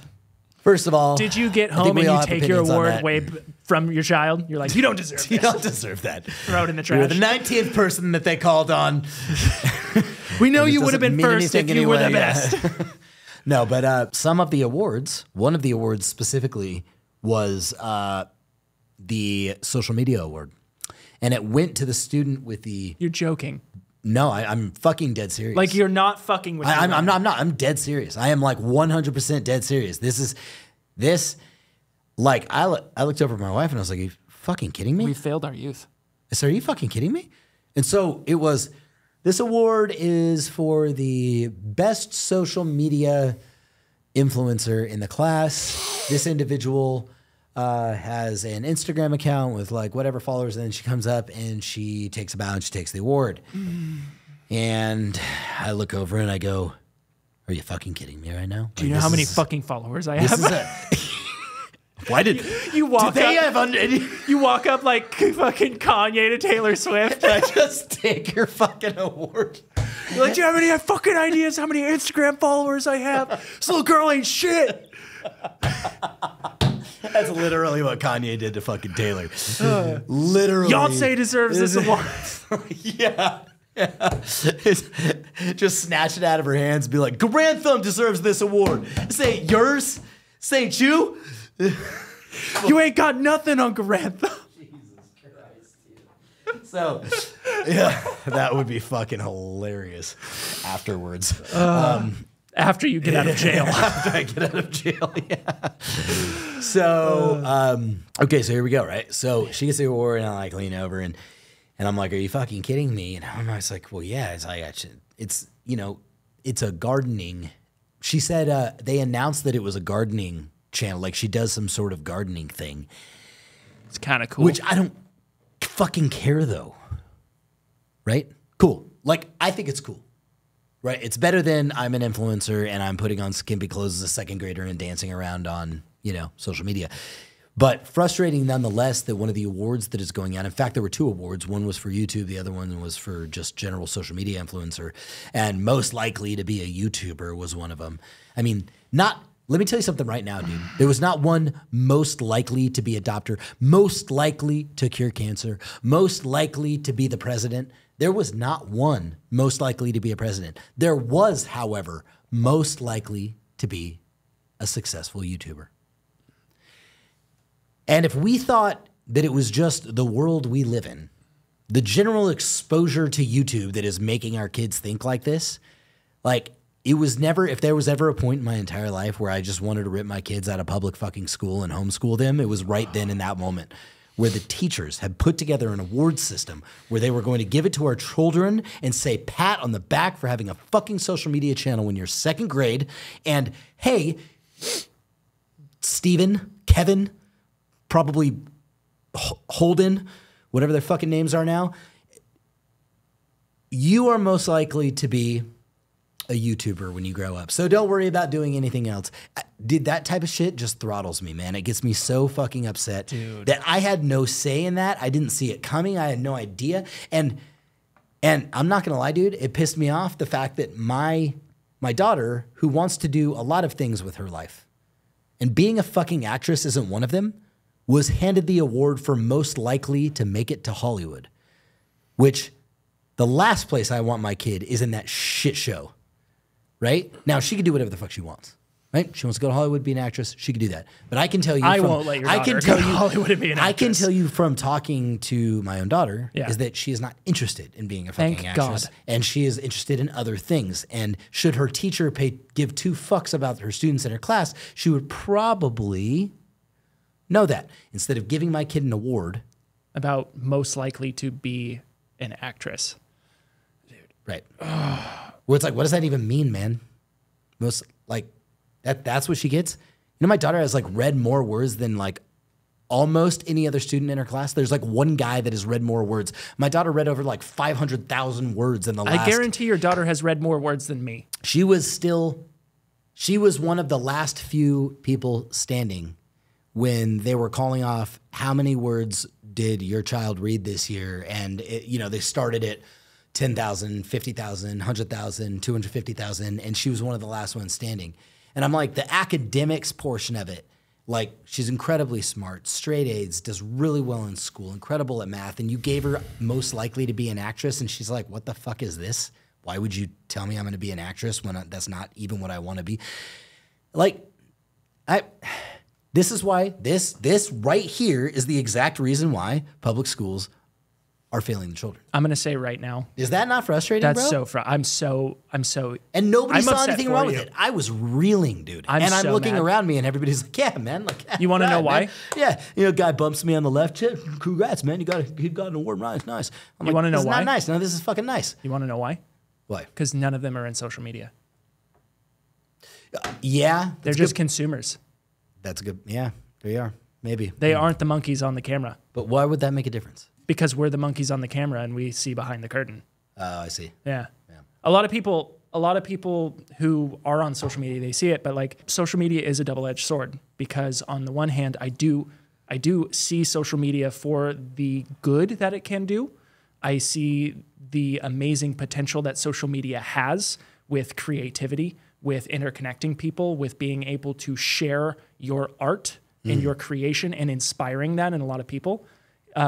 First of all, Did you get I think home we and all you have take your opinions on award that. way from your child? You're like, you don't deserve You this. don't deserve that. Throw it in the You were trash. the 19th person that they called on. We know It you would have been doesn't mean first if anything you were the anyway, yeah. best. No, but some of the awards, one of the awards specifically was the social media award. And it went to the student with the, You're joking. no, I'm fucking dead serious. Like you're not fucking with me. I'm not, I'm dead serious. I am like 100% dead serious. Like I looked over at my wife and I was like, are you fucking kidding me? We failed our youth. I said, are you fucking kidding me? And so it was, this award is for the best social media influencer in the class. This individual has an Instagram account with like whatever followers, and then she comes up and she takes a bow and she takes the award. And I look over and I go, are you fucking kidding me right now? Do you know how many fucking followers I This have? is a, why did You walk did they up. have under? You walk up like fucking Kanye to Taylor Swift. I just take your fucking award. You're like, do you have any fucking ideas how many Instagram followers I have? This little girl ain't shit. That's literally what Kanye did to fucking Taylor. Literally. Beyonce deserves this award. Yeah. Just snatch it out of her hands and be like, Grantham deserves this award. This ain't yours. This ain't you. You ain't got nothing on Garantha. So, yeah, that would be fucking hilarious afterwards. After you get out of jail. After I get out of jail, yeah. So, okay, so here we go, right? So she gets the award, and I like lean over, and And I'm like, are you fucking kidding me? And I'm like, well, yeah. It's a gardening. She said they announced that it was a gardening channel. Like she does some sort of gardening thing. It's kind of cool. Which I don't fucking care though. Right? Cool. Like, I think it's cool. Right? It's better than I'm an influencer and I'm putting on skimpy clothes as a second grader and dancing around on, social media. But frustrating nonetheless that one of the awards that is going on, in fact, there were 2 awards. One was for YouTube. The other one was for just general social media influencer. And most likely to be a YouTuber was one of them. I mean, let me tell you something right now, dude. There was not one most likely to be a doctor, most likely to cure cancer, most likely to be the president. There was not one most likely to be a president. There was, however, most likely to be a successful YouTuber. And if we thought that it was just the world we live in, the general exposure to YouTube that is making our kids think like this, like it was never, if there was ever a point in my entire life where I just wanted to rip my kids out of public fucking school and homeschool them, it was right then in that moment where the teachers had put together an award system where they were going to give it to our children and say pat on the back for having a fucking social media channel when you're 2nd grade. And hey, Steven, Kevin, probably Holden, whatever their fucking names are now, you are most likely to be a YouTuber when you grow up. So don't worry about doing anything else. Dude, that type of shit just throttles me, man. It gets me so fucking upset that I had no say in that. I didn't see it coming. I had no idea. And I'm not going to lie, dude, it pissed me off the fact that my daughter, who wants to do a lot of things with her life, and being a fucking actress isn't one of them, was handed the award for most likely to make it to Hollywood, which the last place I want my kid is in that shit show, right? Now, she can do whatever the fuck she wants, right? She wants to go to Hollywood, be an actress, she can do that. But I can tell you, I won't let your daughter go to Hollywood and be an actress. I can tell you from talking to my own daughter is that she is not interested in being a fucking actress. God. And she is interested in other things. And should her teacher give 2 fucks about her students in her class, she would probably know that. Instead of giving my kid an award about most likely to be an actress. Dude. Right. Well, it's like, what does that even mean, man? Most, like, that's what she gets? My daughter has, like, read more words than, like, almost any other student in her class. There's, like, one guy that has read more words. My daughter read over, like, 500,000 words in the last... I guarantee your daughter has read more words than me. She was one of the last few people standing when they were calling off how many words did your child read this year. And, they started at 10,000, 50,000, 100,000, 250,000, and she was one of the last ones standing. And I'm like, the academics portion of it, like, she's incredibly smart, straight A's, does really well in school, incredible at math, and you gave her most likely to be an actress, and she's like, what the fuck is this? Why would you tell me I'm going to be an actress when that's not even what I want to be? Like, this is why this right here is the exact reason why public schools are failing the children. I'm going to say right now. Is that not frustrating, that's bro? I'm so. And nobody saw anything wrong with it. I was reeling, dude. I'm looking around me and everybody's like, yeah, man. Like, you want to know why? Man. Yeah. Guy bumps me on the left. Congrats, man. You got an award. Nice. You want to know why? This is not nice. No, this is fucking nice. You want to know why? Why? Because none of them are in social media. Yeah. They're just consumers. That's good. Yeah, they are. Maybe. They aren't the monkeys on the camera. But why would that make a difference? Because we're the monkeys on the camera and we see behind the curtain. Oh, I see. Yeah. A lot of people who are on social media, they see it, but like social media is a double-edged sword because on the one hand, I do see social media for the good that it can do. I see the amazing potential that social media has with creativity, with interconnecting people, with being able to share your art and your creation and inspiring that in a lot of people.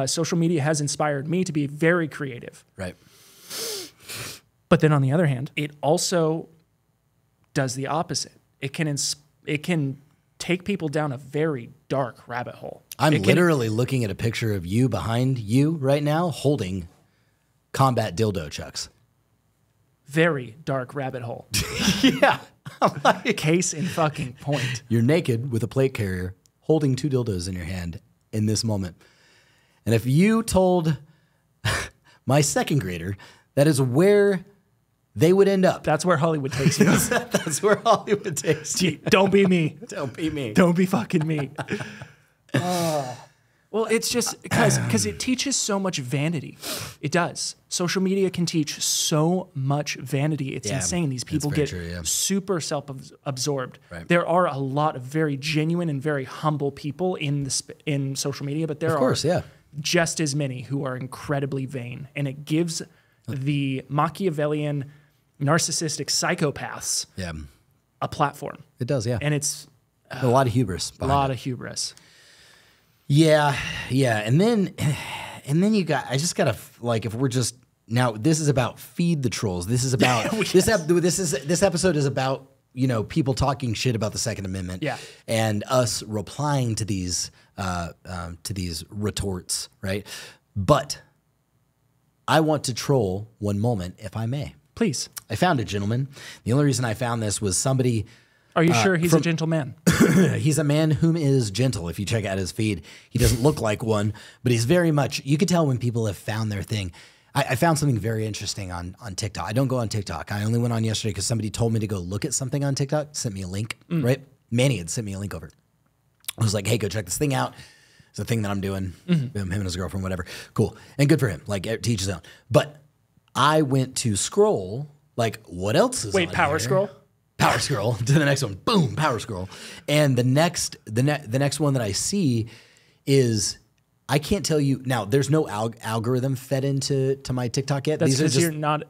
Social media has inspired me to be very creative. Right. But then on the other hand, it also does the opposite. It can take people down a very dark rabbit hole. I'm literally looking at a picture of you behind you right now holding combat dildo chucks. Very dark rabbit hole. Yeah. Case in fucking point. You're naked with a plate carrier holding 2 dildos in your hand in this moment. And if you told my second grader, that is where they would end up. That's where Hollywood takes you. That's where Hollywood takes you. Don't be me. Don't be me. Don't be fucking me. Well, it's just because it teaches so much vanity. It does. Social media can teach so much vanity. It's insane. These people get super self-absorbed. Right. There are a lot of very genuine and very humble people in social media, but there are just as many who are incredibly vain, and it gives the Machiavellian, narcissistic psychopaths a platform. It does, yeah. And it's a lot of hubris. A lot of hubris. Yeah. And then you got, I just gotta, like, if we're just, now this is about feed the trolls. This is about, this episode is about, you know, people talking shit about the Second Amendment and us replying to these retorts, right? But I want to troll one moment, if I may. Please. I found a gentleman. The only reason I found this was somebody. Are you sure he's a gentleman? He's a man whom is gentle. If you check out his feed, he doesn't look like one, but he's very much, you can tell when people have found their thing. I found something very interesting on TikTok. I don't go on TikTok. I only went on yesterday because somebody told me to go look at something on TikTok, sent me a link, right? Manny had sent me a link over. I was like, hey, go check this thing out. It's a thing that I'm doing. Him and his girlfriend, whatever. Cool. And good for him. Like, to each his own. But I went to scroll, like, what else is on power here? Scroll? Power scroll to the next one. Boom, power scroll. And the next one that I see is, I can't tell you, now there's no algorithm fed into my TikTok yet. That's because you're not,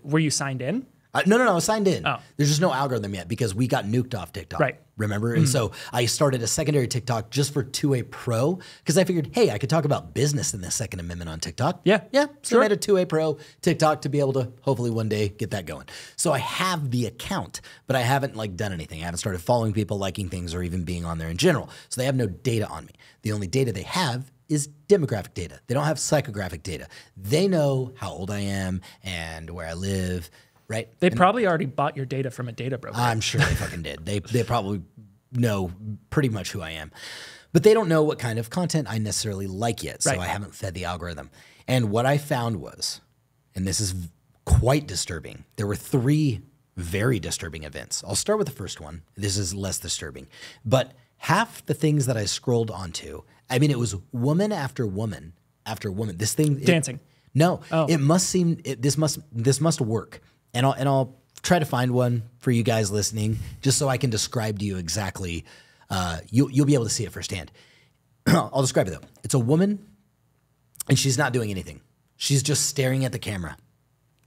were you signed in? No, I was signed in. Oh. There's just no algorithm yet because we got nuked off TikTok. Right. Remember? And so I started a secondary TikTok just for 2A Pro because I figured, hey, I could talk about business in the Second Amendment on TikTok. Yeah. So I made a 2A Pro TikTok to be able to hopefully one day get that going. So I have the account, but I haven't like done anything. I haven't started following people, liking things, or even being on there in general. So they have no data on me. The only data they have is demographic data. They don't have psychographic data. They know how old I am and where I live. Right? They probably already bought your data from a data broker. I'm sure they fucking did. They probably know pretty much who I am. But they don't know what kind of content I necessarily like yet, so I haven't fed the algorithm. And what I found was, and this is quite disturbing, there were 3 very disturbing events. I'll start with the first one. This is less disturbing. But half the things that I scrolled onto, I mean, it was woman after woman after woman. This thing... Dancing. No. It must seem... This must work. And I'll try to find one for you guys listening, just so I can describe to you exactly. You'll be able to see it firsthand. I'll describe it though. It's a woman, and she's not doing anything. She's just staring at the camera.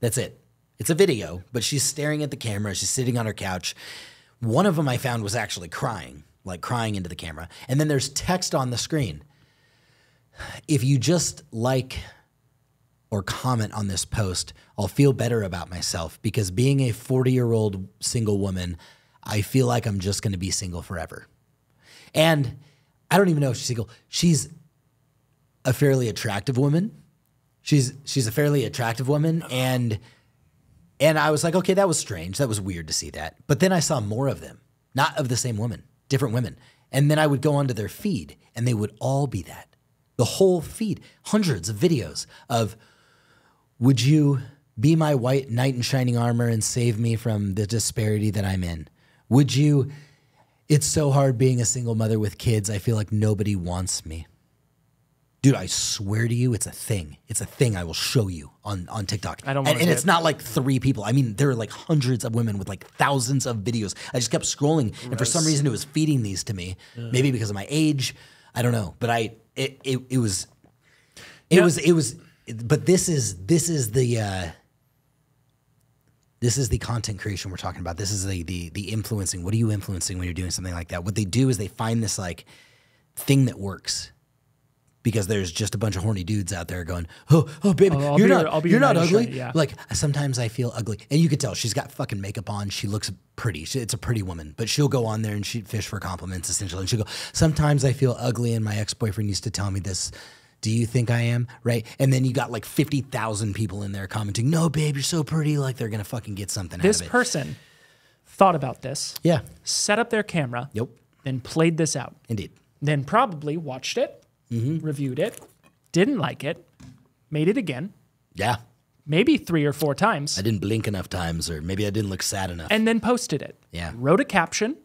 That's it. It's a video, but she's staring at the camera. She's sitting on her couch. One of them I found was actually crying, like crying into the camera. And then there's text on the screen. If you just like or comment on this post, I'll feel better about myself because being a 40-year-old single woman, I feel like I'm just going to be single forever. And I don't even know if she's single. She's a fairly attractive woman. She's a fairly attractive woman. And I was like, okay, that was strange. That was weird to see that. But then I saw more of them, not of the same woman, different women. And then I would go onto their feed and they would all be that. The whole feed, hundreds of videos of, would you be my white knight in shining armor and save me from the disparity that I'm in? Would you, it's so hard being a single mother with kids. I feel like nobody wants me. Dude, I swear to you, it's a thing. It's a thing I will show you on TikTok. I don't want and it's not like 3 people. I mean, there are like hundreds of women with like thousands of videos. I just kept scrolling, and for some reason it was feeding these to me. Maybe because of my age. I don't know. But it was. But this is the content creation we're talking about. This is the influencing. What are you influencing when you're doing something like that? What they do is they find this like thing that works because there's just a bunch of horny dudes out there going, oh baby, you're not ugly. Yeah. Like sometimes I feel ugly, and you can tell she's got fucking makeup on. She looks pretty. It's a pretty woman, but she'll go on there and she'd fish for compliments essentially. And she'll go, sometimes I feel ugly, and my ex-boyfriend used to tell me this. Do you think I am? Right? And then you got like 50,000 people in there commenting, no, babe, you're so pretty. Like they're going to fucking get something out of it. This person thought about this. Yeah. Set up their camera. Yep. Then played this out. Indeed. Then probably watched it, reviewed it, didn't like it, made it again, Yeah. maybe 3 or 4 times, I didn't blink enough times, or maybe I didn't look sad enough. and then posted it. Yeah. Wrote a caption.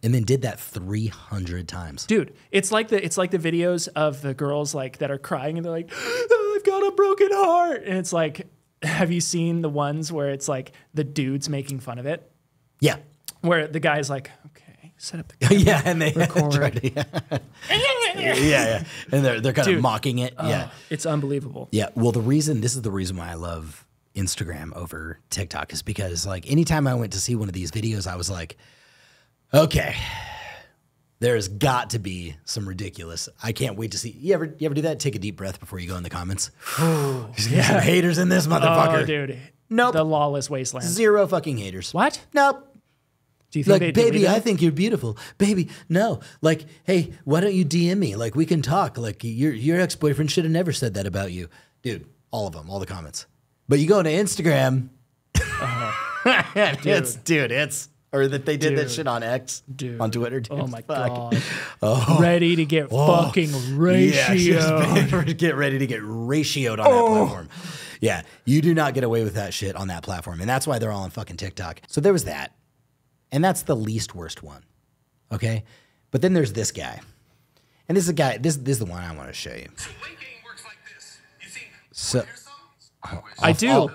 And then did that 300 times. Dude, it's like the videos of the girls like that are crying and they're like, oh, I've got a broken heart. And it's like, have you seen the ones where it's like the dude's making fun of it? Yeah. Where the guy's like, okay, set up the camera. Yeah, and they record. yeah. And they're kind of mocking it. Yeah. It's unbelievable. Yeah. Well, this is the reason why I love Instagram over TikTok is because like anytime I went to see one of these videos, I was like, okay, there's got to be some ridiculous. I can't wait to see. You ever do that? Take a deep breath before you go in the comments. There's some haters in this motherfucker. Oh, dude. Nope. The lawless wasteland. 0 fucking haters. What? Nope. Do you think Like, they baby, deleted I it? think you're beautiful. Baby, no. Like, hey, why don't you DM me? Like, we can talk. Like, your ex-boyfriend should have never said that about you. Dude, all of them, all the comments. But you go to Instagram. It's or that they did that shit on X, on Twitter. Dude. Oh my Fuck. God. Ready to get fucking ratioed. Yeah, get ready to get ratioed on that platform. Yeah, you do not get away with that shit on that platform. And that's why they're all on fucking TikTok. So there was that. And that's the least worst one. Okay? But then there's this guy. And this is a guy, this is the one I want to show you. So linking works like this. You see, So, here's some? I do.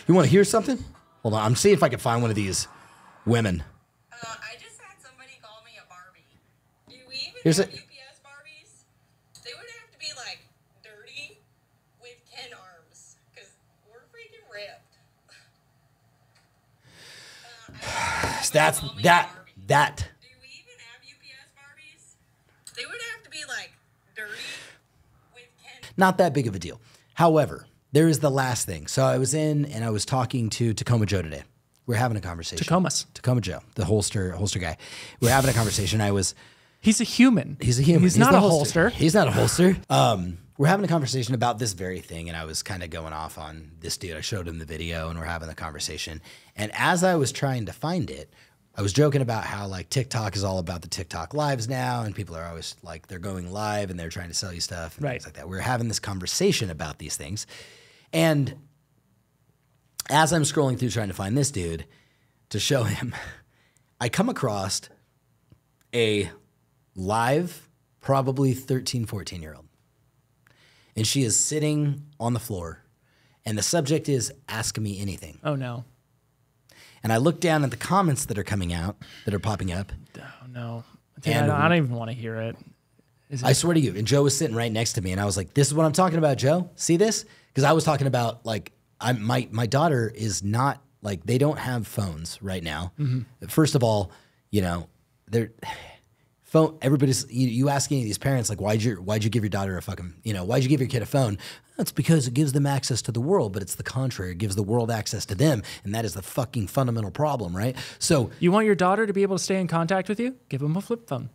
You want to hear something? Hold on, I'm seeing if I can find one of these women. I just had somebody call me a Barbie. Do we even Here's have a- UPS Barbies? They would have to be like dirty with 10 arms because we're freaking ripped. That's Call me a that. Barbie. Do we even have UPS Barbies? They would have to be like dirty with 10. Not that big of a deal. However, there is the last thing. So I was in and I was talking to Tacoma Joe today. We're having a conversation. Tacoma Joe, the holster guy. We're having a conversation. He's a human. He's a human. He's not the a holster. He's not a holster. We're having a conversation about this very thing, and I was kind of going off on this dude. I showed him the video, and we're having the conversation. And as I was trying to find it, I was joking about how like TikTok is all about the TikTok lives now, and people are always like they're going live and they're trying to sell you stuff and things like that. We're having this conversation about these things, and as I'm scrolling through trying to find this dude to show him, I come across a live, probably 13, 14-year-old. And she is sitting on the floor, and the subject is Ask Me Anything. Oh, no. And I look down at the comments that are coming out, that are popping up. Oh, no. Dude, And I don't even want to hear it. I swear to you, and Joe was sitting right next to me, and I was like, this is what I'm talking about, Joe. See this? Because I was talking about, like, my daughter is not, like, they don't have phones right now. Mm-hmm. First of all, you know, they're... Everybody's you ask any of these parents like why'd you give your daughter a fucking why'd you give your kid a phone? That's because it gives them access to the world, but it's the contrary. It gives the world access to them, and that is the fucking fundamental problem, right? So you want your daughter to be able to stay in contact with you? Give them a flip phone.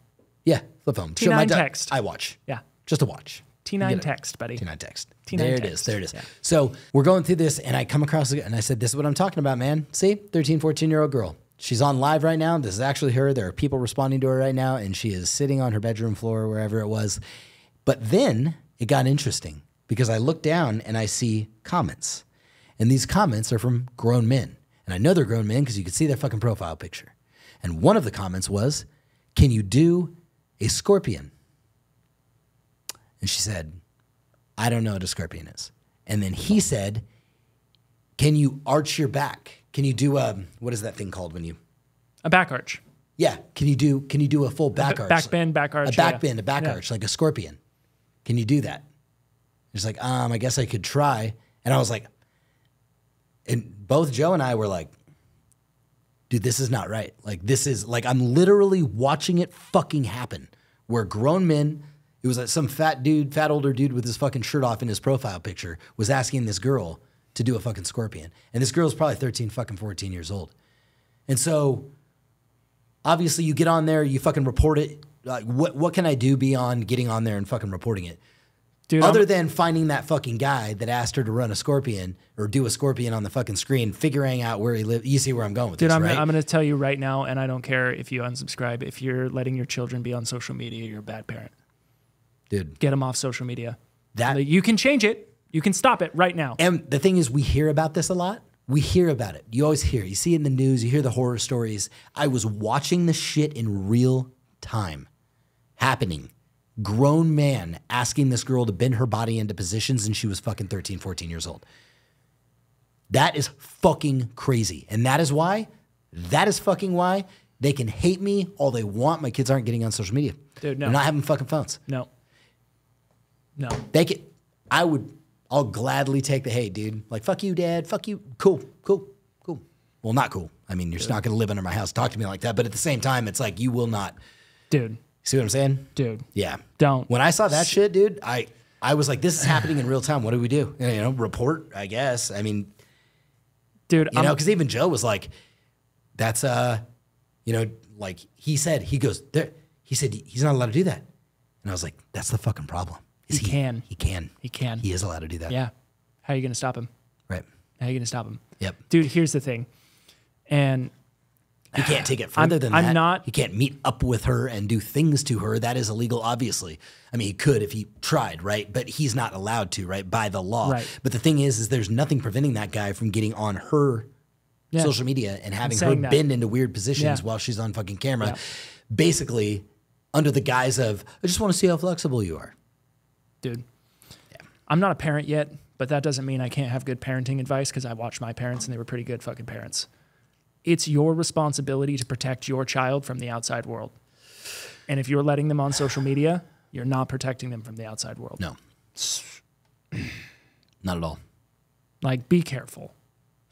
Yeah, flip phone. T9 text. I watch. Yeah, just a watch. T9 text, buddy. T9 text. T9 there text. It is. There it is. Yeah. So we're going through this, and I come across it, and I said, this is what I'm talking about, man. See, 13, 14-year-old girl. She's on live right now. This is actually her. There are people responding to her right now, and she is sitting on her bedroom floor, wherever it was. But then it got interesting because I look down and I see comments. And these comments are from grown men. And I know they're grown men because you can see their fucking profile picture. And one of the comments was, can you do a scorpion? And she said, I don't know what a scorpion is. And then he said, can you arch your back? Can you do what is that thing called when you A back arch. Yeah, can you do a full back arch? Back bend, back arch. A back bend, a back arch like a scorpion. Can you do that? It's like, I guess I could try. And I was like, and both Joe and I were like, dude, this is not right. Like this is like I'm literally watching it fucking happen where grown men, it was like some fat older dude with his fucking shirt off in his profile picture was asking this girl to do a fucking scorpion. And this girl's probably 13 fucking 14 years old. And so obviously you get on there, you fucking report it. Like what can I do beyond getting on there and fucking reporting it? Dude, Other than finding that fucking guy that asked her to run a scorpion or do a scorpion on the fucking screen, figuring out where he lived. You see where I'm going with dude, this, I'm right? going to tell you right now, and I don't care if you unsubscribe. If you're letting your children be on social media, you're a bad parent. Dude. Get them off social media. That You can change it. You can stop it right now. And the thing is, we hear about this a lot. We hear about it. You always hear. You see it in the news. You hear the horror stories. I was watching the shit in real time happening. Grown man asking this girl to bend her body into positions, and she was fucking 13, 14 years old. That is fucking crazy. And that is fucking why they can hate me all they want. My kids aren't getting on social media. Dude, no. They're not having fucking phones. No. They can, I'll gladly take the hate, dude. Like, fuck you, dad. Fuck you. Cool. Well, not cool. I mean, you're just not going to live under my house. Talk to me like that. But at the same time, it's like, you will not. Dude. See what I'm saying? Dude. Yeah. Don't. When I saw that shit, dude, I was like, this is happening in real time. What do we do? You know, report, I guess. I mean, dude, you know, because even Joe was like, that's, you know, like he said, he said, he's not allowed to do that. And I was like, that's the fucking problem. He can. He can. He can. He is allowed to do that. Yeah. How are you going to stop him? Right. How are you going to stop him? Yep. Dude, here's the thing. And he can't take it further than that. I'm not. He can't meet up with her and do things to her. That is illegal, obviously. I mean, he could if he tried, right? But he's not allowed to, right? By the law. Right. But the thing is there's nothing preventing that guy from getting on her social media and having her bend into weird positions while she's on fucking camera. Basically, under the guise of, I just want to see how flexible you are. Dude. I'm not a parent yet, but that doesn't mean I can't have good parenting advice because I watched my parents and they were pretty good fucking parents. It's your responsibility to protect your child from the outside world. And if you're letting them on social media, you're not protecting them from the outside world. No. Not at all. Like, be careful.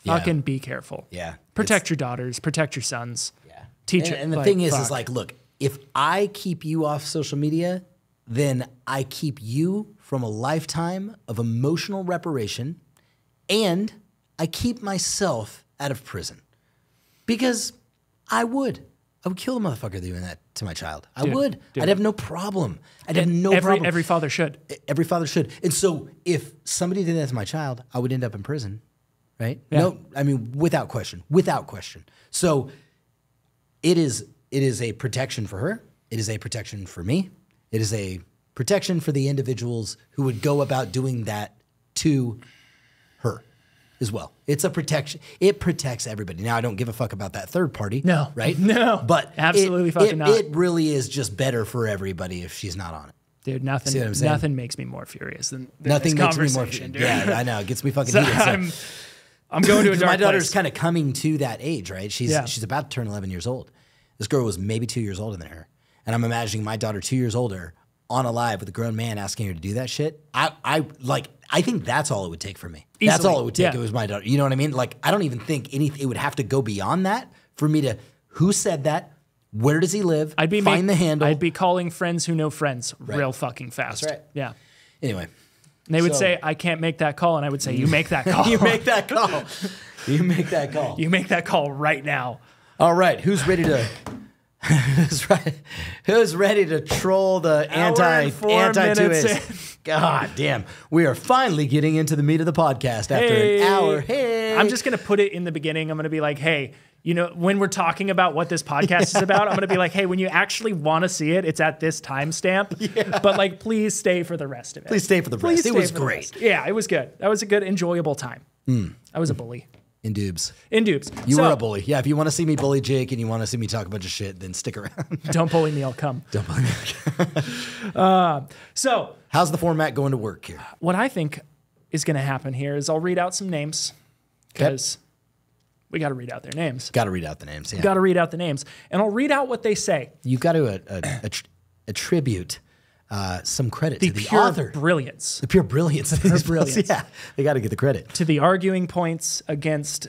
Fucking be careful. Yeah. Protect your daughters. Protect your sons. Yeah. Teach it. And the thing is like, look, if I keep you off social media, then I keep you from a lifetime of emotional reparation, and I keep myself out of prison. Because I would kill the motherfucker doing that to my child. I would. I'd have no problem. I'd have no problem. Every father should. Every father should. And so if somebody did that to my child, I would end up in prison, right? Yeah. No, I mean, without question. So it is a protection for her. It is a protection for me. It is a protection for the individuals who would go about doing that to her as well. It's a protection. It protects everybody. Now, I don't give a fuck about that third party. No. Right? No. But absolutely fucking not. It really is just better for everybody if she's not on it. Dude, nothing makes me more furious than nothing this makes me more conversation, furious. dude. Yeah, I know. It gets me fucking So heated. I'm going to a dark my daughter's place. kind of coming to that age, right? She's about to turn 11 years old. This girl was maybe 2 years older than her. And I'm imagining my daughter 2 years older on a live with a grown man asking her to do that shit. I think that's all it would take for me. Easily. That's all it would take. Yeah. It was my daughter. You know what I mean? Like, I don't even think it would have to go beyond that for me to, who said that? Where does he live? Find the handle. I'd be calling friends who know friends real fucking fast. That's right. Yeah. Anyway. And they would say, I can't make that call. And I would say, you make that call. You make that call. You make that call. You make that call right now. All right. Who's ready to... Who's ready to troll the anti-2A? God damn. We are finally getting into the meat of the podcast after an hour. Hey. I'm just going to put it in the beginning. I'm going to be like, hey, you know, when we're talking about what this podcast is about, I'm going to be like, hey, when you actually want to see it, it's at this timestamp. Yeah. But like, please stay for the rest of it. Please stay for the rest. It was great. Yeah, it was good. That was a good, enjoyable time. I was a bully. In Dubes. You were a bully. Yeah, if you want to see me bully Jake and you want to see me talk a bunch of shit, then stick around. Don't bully me, I'll come. Don't bully me. So, how's the format going to work here? What I think is going to happen here is I'll read out some names because we got to read out their names. Got to read out the names, yeah. Got to read out the names. And I'll read out what they say. You've got to attribute some credit to the pure author. Brilliance. The pure brilliance. Pure brilliance. Yeah, they got to get the credit. To the arguing points against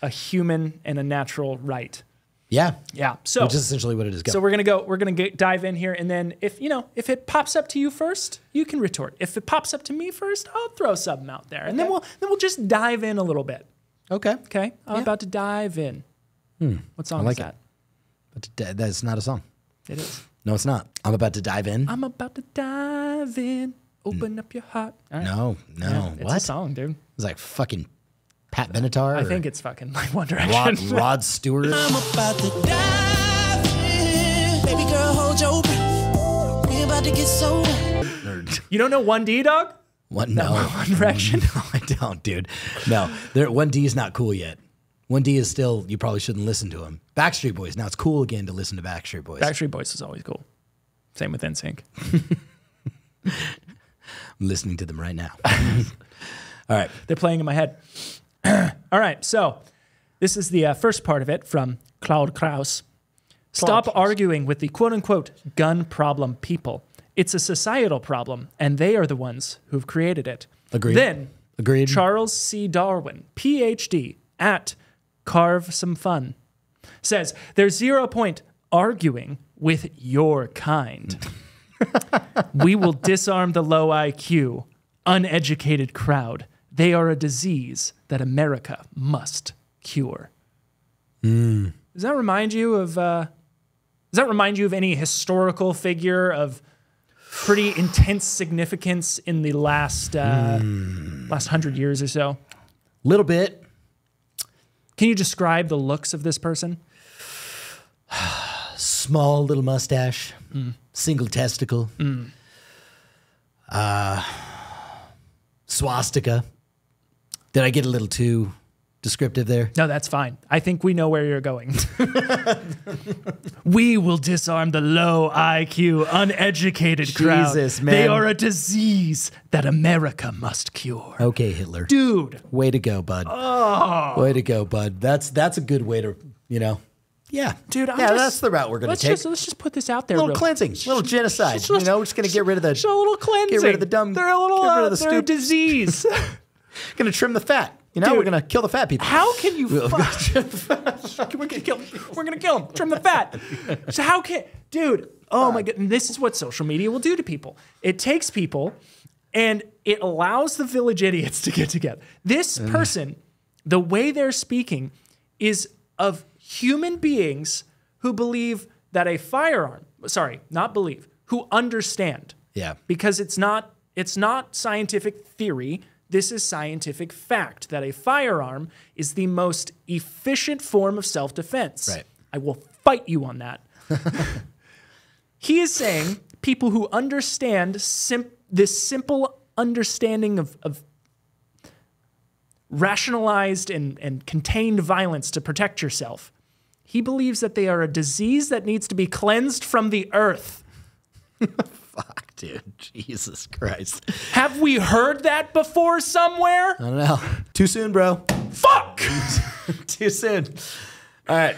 a human and a natural right. Yeah. Yeah. So, which is essentially what it is. So we're going to dive in here. And then if it pops up to you first, you can retort. If it pops up to me first, I'll throw something out there. And then we'll just dive in a little bit. Okay. Okay. I'm about to dive in. What song is that? That's not a song. It is. No, it's not. I'm about to dive in. I'm about to dive in. Open up your heart. Right. No. Yeah, what? It's a song, dude. It's like fucking Pat Benatar. I think it's fucking like One Direction. Rod Stewart. I'm about to dive in. Baby girl, hold your breath. We about to get so wet. You don't know 1D, dog? What? No. One Direction? No, I don't, dude. No. 1D is not cool yet. 1D is still, you probably shouldn't listen to him. Backstreet Boys. Now it's cool again to listen to Backstreet Boys. Backstreet Boys is always cool. Same with NSYNC. I'm listening to them right now. All right. They're playing in my head. All right, so this is the first part of it from Claude Krauss. Stop arguing with the quote-unquote gun problem people. It's a societal problem, and they are the ones who've created it. Agreed. Then, Agreed. Charles C. Darwin, Ph.D. at Carve Some Fun, says, there's 0 point arguing with your kind. We will disarm the low IQ, uneducated crowd. They are a disease that America must cure. Does that remind you of any historical figure of pretty intense significance in the last 100 years or so? Little bit. Can you describe the looks of this person? Small little mustache, single testicle, swastika. Did I get a little too descriptive there? No, that's fine. I think we know where you're going. We will disarm the low IQ, uneducated crowd. Jesus, man. They are a disease that America must cure. Okay, Hitler. Dude. Way to go, bud. Oh. Way to go, bud. That's a good way to, Yeah. Dude, that's the route we're going to take. Let's just put this out there. A little real cleansing, a little genocide. We're just going to get rid of the... Just a little cleansing. Get rid of the dumb... They're a little... Get rid of the they're a stupid... disease. Going to trim the fat. Dude, we're going to kill the fat people. How can you... We're going to kill him. We're going to kill him. Trim the fat. So how can... Dude, oh my God. And this is what social media will do to people. It takes people and it allows the village idiots to get together. This person, the way they're speaking is of human beings who believe that a firearm... Sorry, not believe. Who understand. Yeah. Because it's not scientific theory. This is scientific fact that a firearm is the most efficient form of self-defense. Right. I will fight you on that. He is saying people who understand this simple understanding of rationalized and contained violence to protect yourself, he believes that they are a disease that needs to be cleansed from the earth. Fuck, dude. Jesus Christ. Have we heard that before somewhere? I don't know. Too soon, bro. Fuck! Too soon. All right.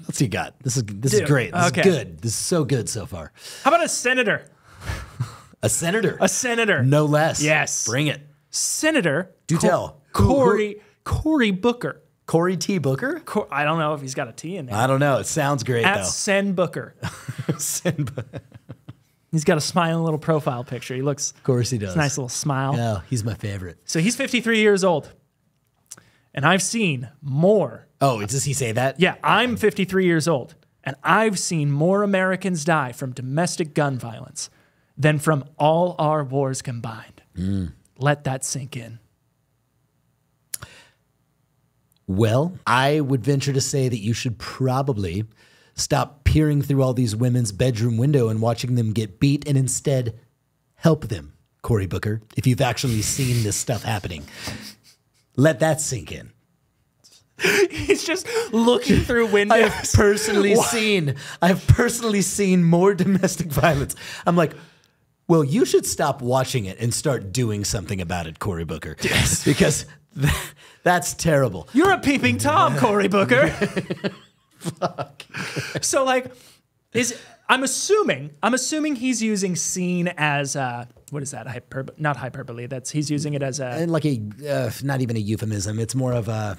What's you got? This is great. This is good. This is so good so far. How about a senator? A senator? A senator. No less. Yes. Bring it. Senator. Do tell. Cory Booker. Cory T. Booker? I don't know if he's got a T in there. I don't know. It sounds great, At though. Sen Booker. He's got a smiling little profile picture. He looks... Of course he does. It's a nice little smile. Yeah, he's my favorite. So he's 53 years old. And I've seen more. Oh, does he say that? Yeah, I'm 53 years old. And I've seen more Americans die from domestic gun violence than from all our wars combined. Let that sink in. Well, I would venture to say that you should probably stop peering through all these women's bedroom window and watching them get beat and instead help them, Cory Booker, if you've actually seen this stuff happening. Let that sink in. He's just looking through windows. I have personally seen more domestic violence. I'm like, well, you should stop watching it and start doing something about it, Cory Booker. Yes. Because that's terrible. You're a peeping Tom, Cory Booker. Fuck. So I'm assuming he's using seen as what is that? Not hyperbole. He's using it as a And like not even a euphemism. It's more of a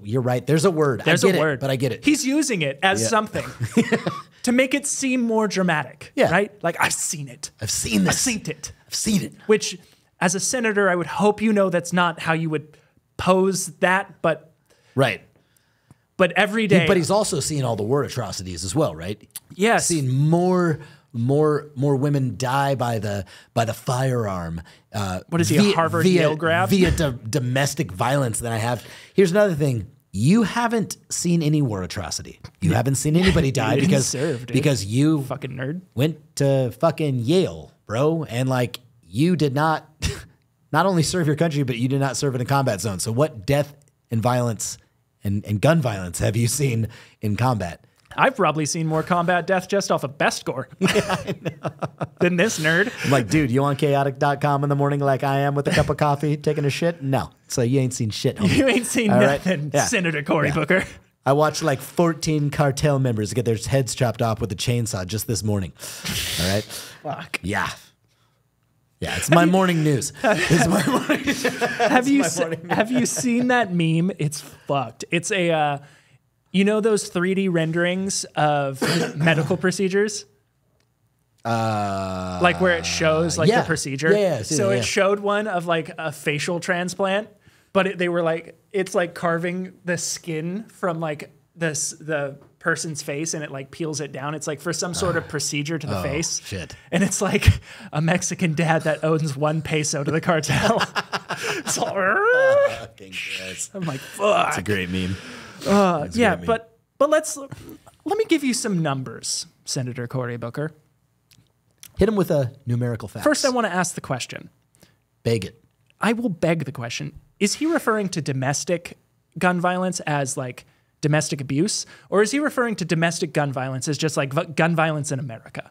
you're right. There's a word. There's a word, but I get it. He's using it as something to make it seem more dramatic. Yeah. Right? Like I've seen it. I've seen this. I've seen it. Which, as a senator, I would hope you know that's not how you would pose that, but right. But every day. But he's also seen all the war atrocities as well, right? Yes. Seen more women die by the firearm. What is he, a Harvard Yale grad? Via domestic violence than I have. Here's another thing. You haven't seen any war atrocity. You haven't seen anybody die because you fucking nerd went to fucking Yale, bro, and like you did not only serve your country, but you did not serve in a combat zone. So what death and violence and gun violence have you seen in combat? I've probably seen more combat death just off of best score than this nerd. I'm like, dude, you on chaotic.com in the morning like I am with a cup of coffee taking a shit? No. So you ain't seen shit, homie. You ain't seen All right? nothing, Yeah. Senator Cory Booker. I watched like 14 cartel members get their heads chopped off with a chainsaw just this morning. All right? Fuck. Yeah. Yeah, it's my morning news. It's my morning news. Have you seen that meme? It's fucked. It's a you know those 3D renderings of medical procedures? Like where it shows like yeah. the procedure. Yeah, yeah, so yeah. it showed one of like a facial transplant, but they were like, it's like carving the skin from like the person's face and it like peels it down. It's like for some sort of procedure to the face. Shit. And it's like a Mexican dad that owns 1 peso to the cartel. It's all, I'm like, fuck. It's a great meme. Yeah, but let me give you some numbers, Senator Cory Booker. Hit him with a numerical fact. First, I want to ask the question. Beg it. I will beg the question. Is he referring to domestic gun violence as like domestic abuse? Or is he referring to domestic gun violence as just like gun violence in America?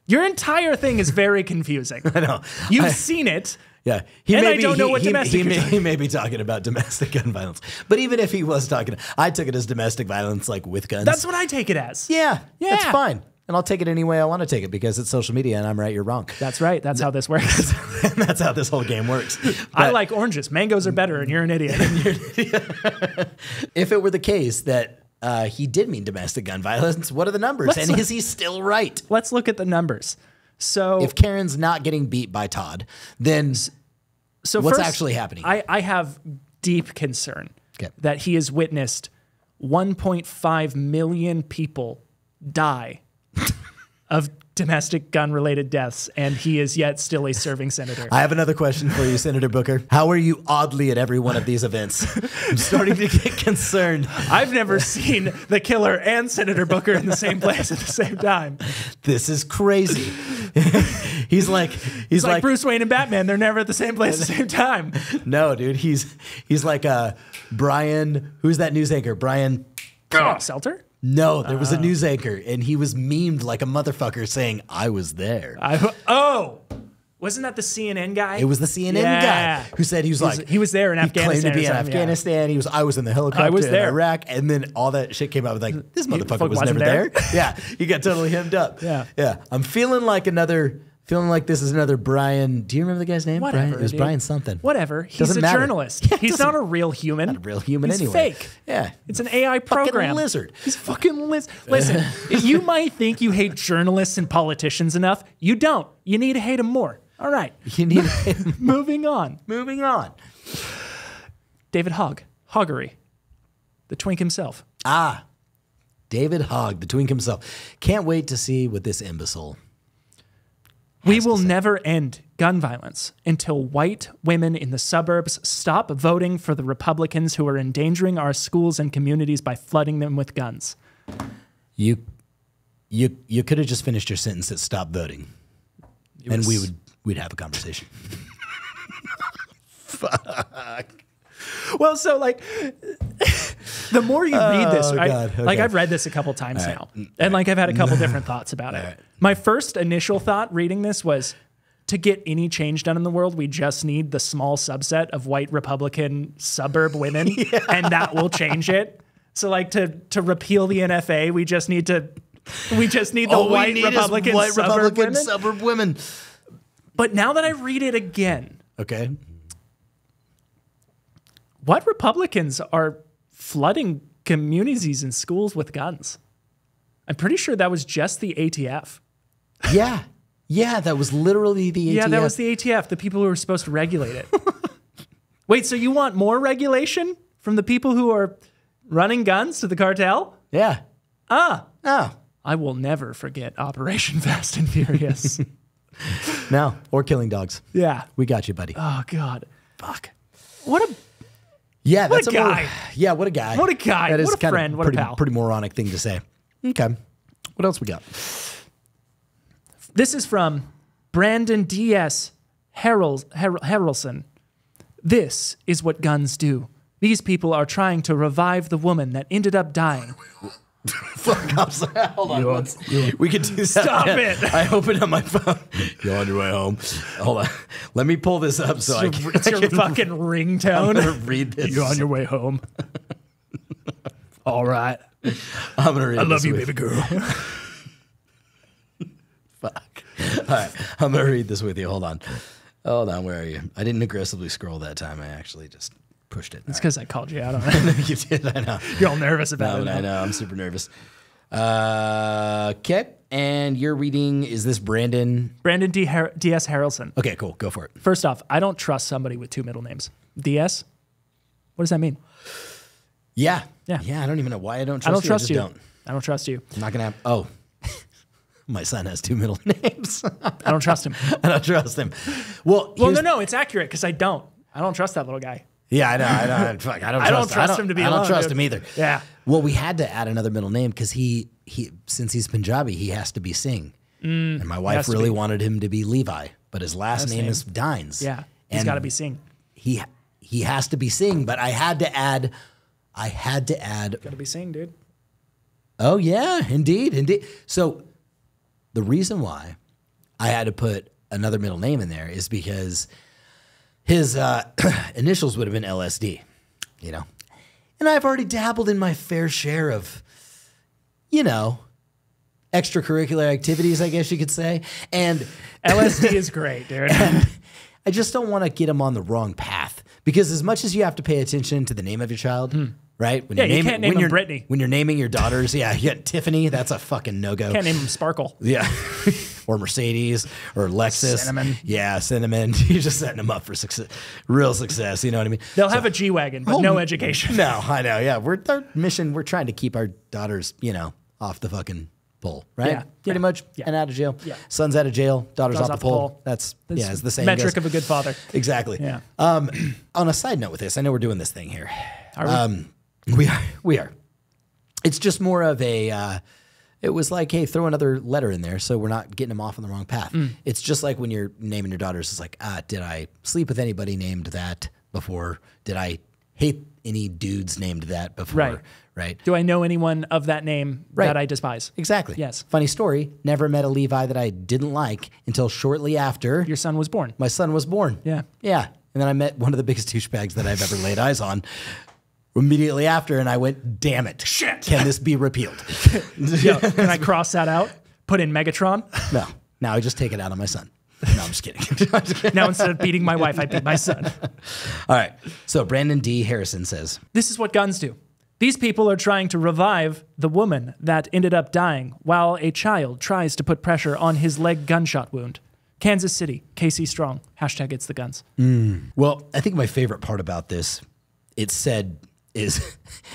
Your entire thing is very confusing. I know. You've seen it. Yeah. I don't know what domestic you're he may be talking about domestic gun violence. But even if he was talking, I took it as domestic violence, like with guns. That's what I take it as. Yeah. That's Yeah. fine. And I'll take it any way I want to take it because it's social media and I'm right, you're wrong. That's right. That's how this works. And that's how this whole game works. I But like oranges. Mangoes are better, and you're an idiot. if it were the case that he did mean domestic gun violence, what are the numbers? And is he still right? Let's look at the numbers. So, If Karen's not getting beat by Todd, then what's first, actually happening? I have deep concern Okay. that he has witnessed 1.5 million people die of domestic gun-related deaths, and he is yet still a serving senator. I have another question for you, Senator Booker. How are you oddly at every one of these events? I'm starting to get concerned. I've never seen the killer and Senator Booker in the same place at the same time. This is crazy. he's like It's like Bruce Wayne and Batman. They're never at the same place at the same time. no, dude. He's like Brian. Who's that news anchor? Brian. Seltzer? No, there was a news anchor, and he was memed like a motherfucker saying, "I was there." Wasn't that the CNN guy? It was the CNN Yeah. guy who said he was like he was there in he claimed Afghanistan to be or in something, yeah. Afghanistan. I was in the helicopter I was there. in Iraq, and then all that shit came out. Like this motherfucker was wasn't never there. there? Yeah, he got totally hemmed up. Yeah. yeah. I'm feeling like this is another Brian. Do you remember the guy's name? Whatever, Brian? It was dude. Brian something. Whatever. He's Doesn't a matter. journalist. Yeah, He's not a real human. Not a real human He's anyway. fake. Yeah. It's an AI Fucking program. lizard. He's fucking lizard. Listen, you might think you hate journalists and politicians enough. You don't. You need to hate them more. All right. You need Moving on. moving on. David Hoggery, the twink himself. David Hogg, the twink himself. Can't wait to see what this imbecile. We will never end gun violence until white women in the suburbs stop voting for the Republicans who are endangering our schools and communities by flooding them with guns. You could have just finished your sentence at "stop voting," and we'd have a conversation. Well, so like, the more you read this, right? God, okay. Like I've read this a couple times now, and like I've had a couple different thoughts about it. right. My first initial thought reading this was, to get any change done in the world, we just need the small subset of white Republican suburb women, and that will change it. So like to repeal the NFA, we just need the white Republican suburb women. But now that I read it again, Okay. what Republicans are flooding communities and schools with guns? I'm pretty sure that was just the ATF. Yeah. Yeah, that was literally the ATF. Yeah, that was the ATF, the people who were supposed to regulate it. Wait, so you want more regulation from the people who are running guns to the cartel? Yeah. Oh. I will never forget Operation Fast and Furious. No. Or killing dogs. Yeah. We got you, buddy. Oh, God. Fuck. What a Yeah, What that's a guy. Yeah, what a guy. What a guy. That is What a kind of friend. What a pal. Pretty moronic thing to say. Okay. What else we got? This is from Brandon D.S. Harrelson. This is what guns do. These people are trying to revive the woman that ended up dying. Fuck, I'm sorry. Hold on. We could do that. Stop it. I opened up my phone. You're on your way home. Hold on. Let me pull this up so I can. It's your fucking ringtone. I'm gonna read this. You're on your way home. All right. I'm gonna read. I love this you, with- baby girl. Fuck. All right. I'm gonna read this with you. Hold on. Where are you? I didn't aggressively scroll that time. I actually just pushed it. It's because I called you out on it. You did. I know. You're all nervous about it. I know. I'm super nervous. Okay. And you're reading. Is this Brandon? Brandon D.S. Harrelson. Okay. Cool. Go for it. First off, I don't trust somebody with two middle names. D.S.? What does that mean? Yeah. Yeah. I don't even know why I don't trust I don't you. trust I just you. don't. I don't trust you. I'm not gonna have. Oh. My son has two middle names. I don't trust him. I don't trust him. Well, No, it's accurate because I don't trust that little guy. Yeah, I know. Fuck, I don't trust him to be I don't alone, trust dude. him either. Yeah. Well, we had to add another middle name because he since he's Punjabi, he has to be Singh. And my wife has to really be. wanted him to be Levi, but his last name name. is Dines. Yeah. He's And got to be Singh. He has to be Singh, but I had to add. Got to be Singh, dude. Oh yeah, indeed. So the reason why I had to put another middle name in there is because his initials would have been LSD, you know. And I've already dabbled in my fair share of, extracurricular activities, I guess you could say. And LSD is great, dude. I just don't want to get him on the wrong path because as much as you have to pay attention to the name of your child, right? When Yeah, you can't name him Brittany. When you're naming your daughters, you got Tiffany, that's a fucking no-go. Can't name him Sparkle. Yeah. Or Mercedes or Lexus. Cinnamon. Yeah, Cinnamon. You're just setting them up for success, real success. You know what I mean? They'll have a G-Wagon, but no education. No, I know. Yeah. Our mission, we're trying to keep our daughters, off the fucking pole, right? Yeah. Pretty Yeah. much. Yeah. And out of jail. Yeah. Son's out of jail. Daughter's Daughter's off the pole. That's as the saying metric goes. of a good father. Exactly. Yeah. On a side note with this, I know we're doing this thing here. Are we? We are. It's just more of a, it was like, hey, throw another letter in there so we're not getting them off on the wrong path. It's just like when you're naming your daughters, it's like, did I sleep with anybody named that before? Did I hate any dudes named that before? Right. Do I know anyone of that name Right. that I despise? Exactly. Yes. Funny story, never met a Levi that I didn't like until shortly after Your son was born. my son was born. Yeah. Yeah. And then I met one of the biggest douchebags that I've ever laid eyes on immediately after, and I went, damn it. Shit. Can this be repealed? Yo, can I cross that out? Put in Megatron? No. Now I just take it out on my son. No, I'm just kidding. Now instead of beating my wife, I beat my son. All right. So Brandon D. Harrison says, This is what guns do. These people are trying to revive the woman that ended up dying while a child tries to put pressure on his leg gunshot wound. Kansas City, KC Strong. Hashtag it's the guns. well, I think my favorite part about this, it said, is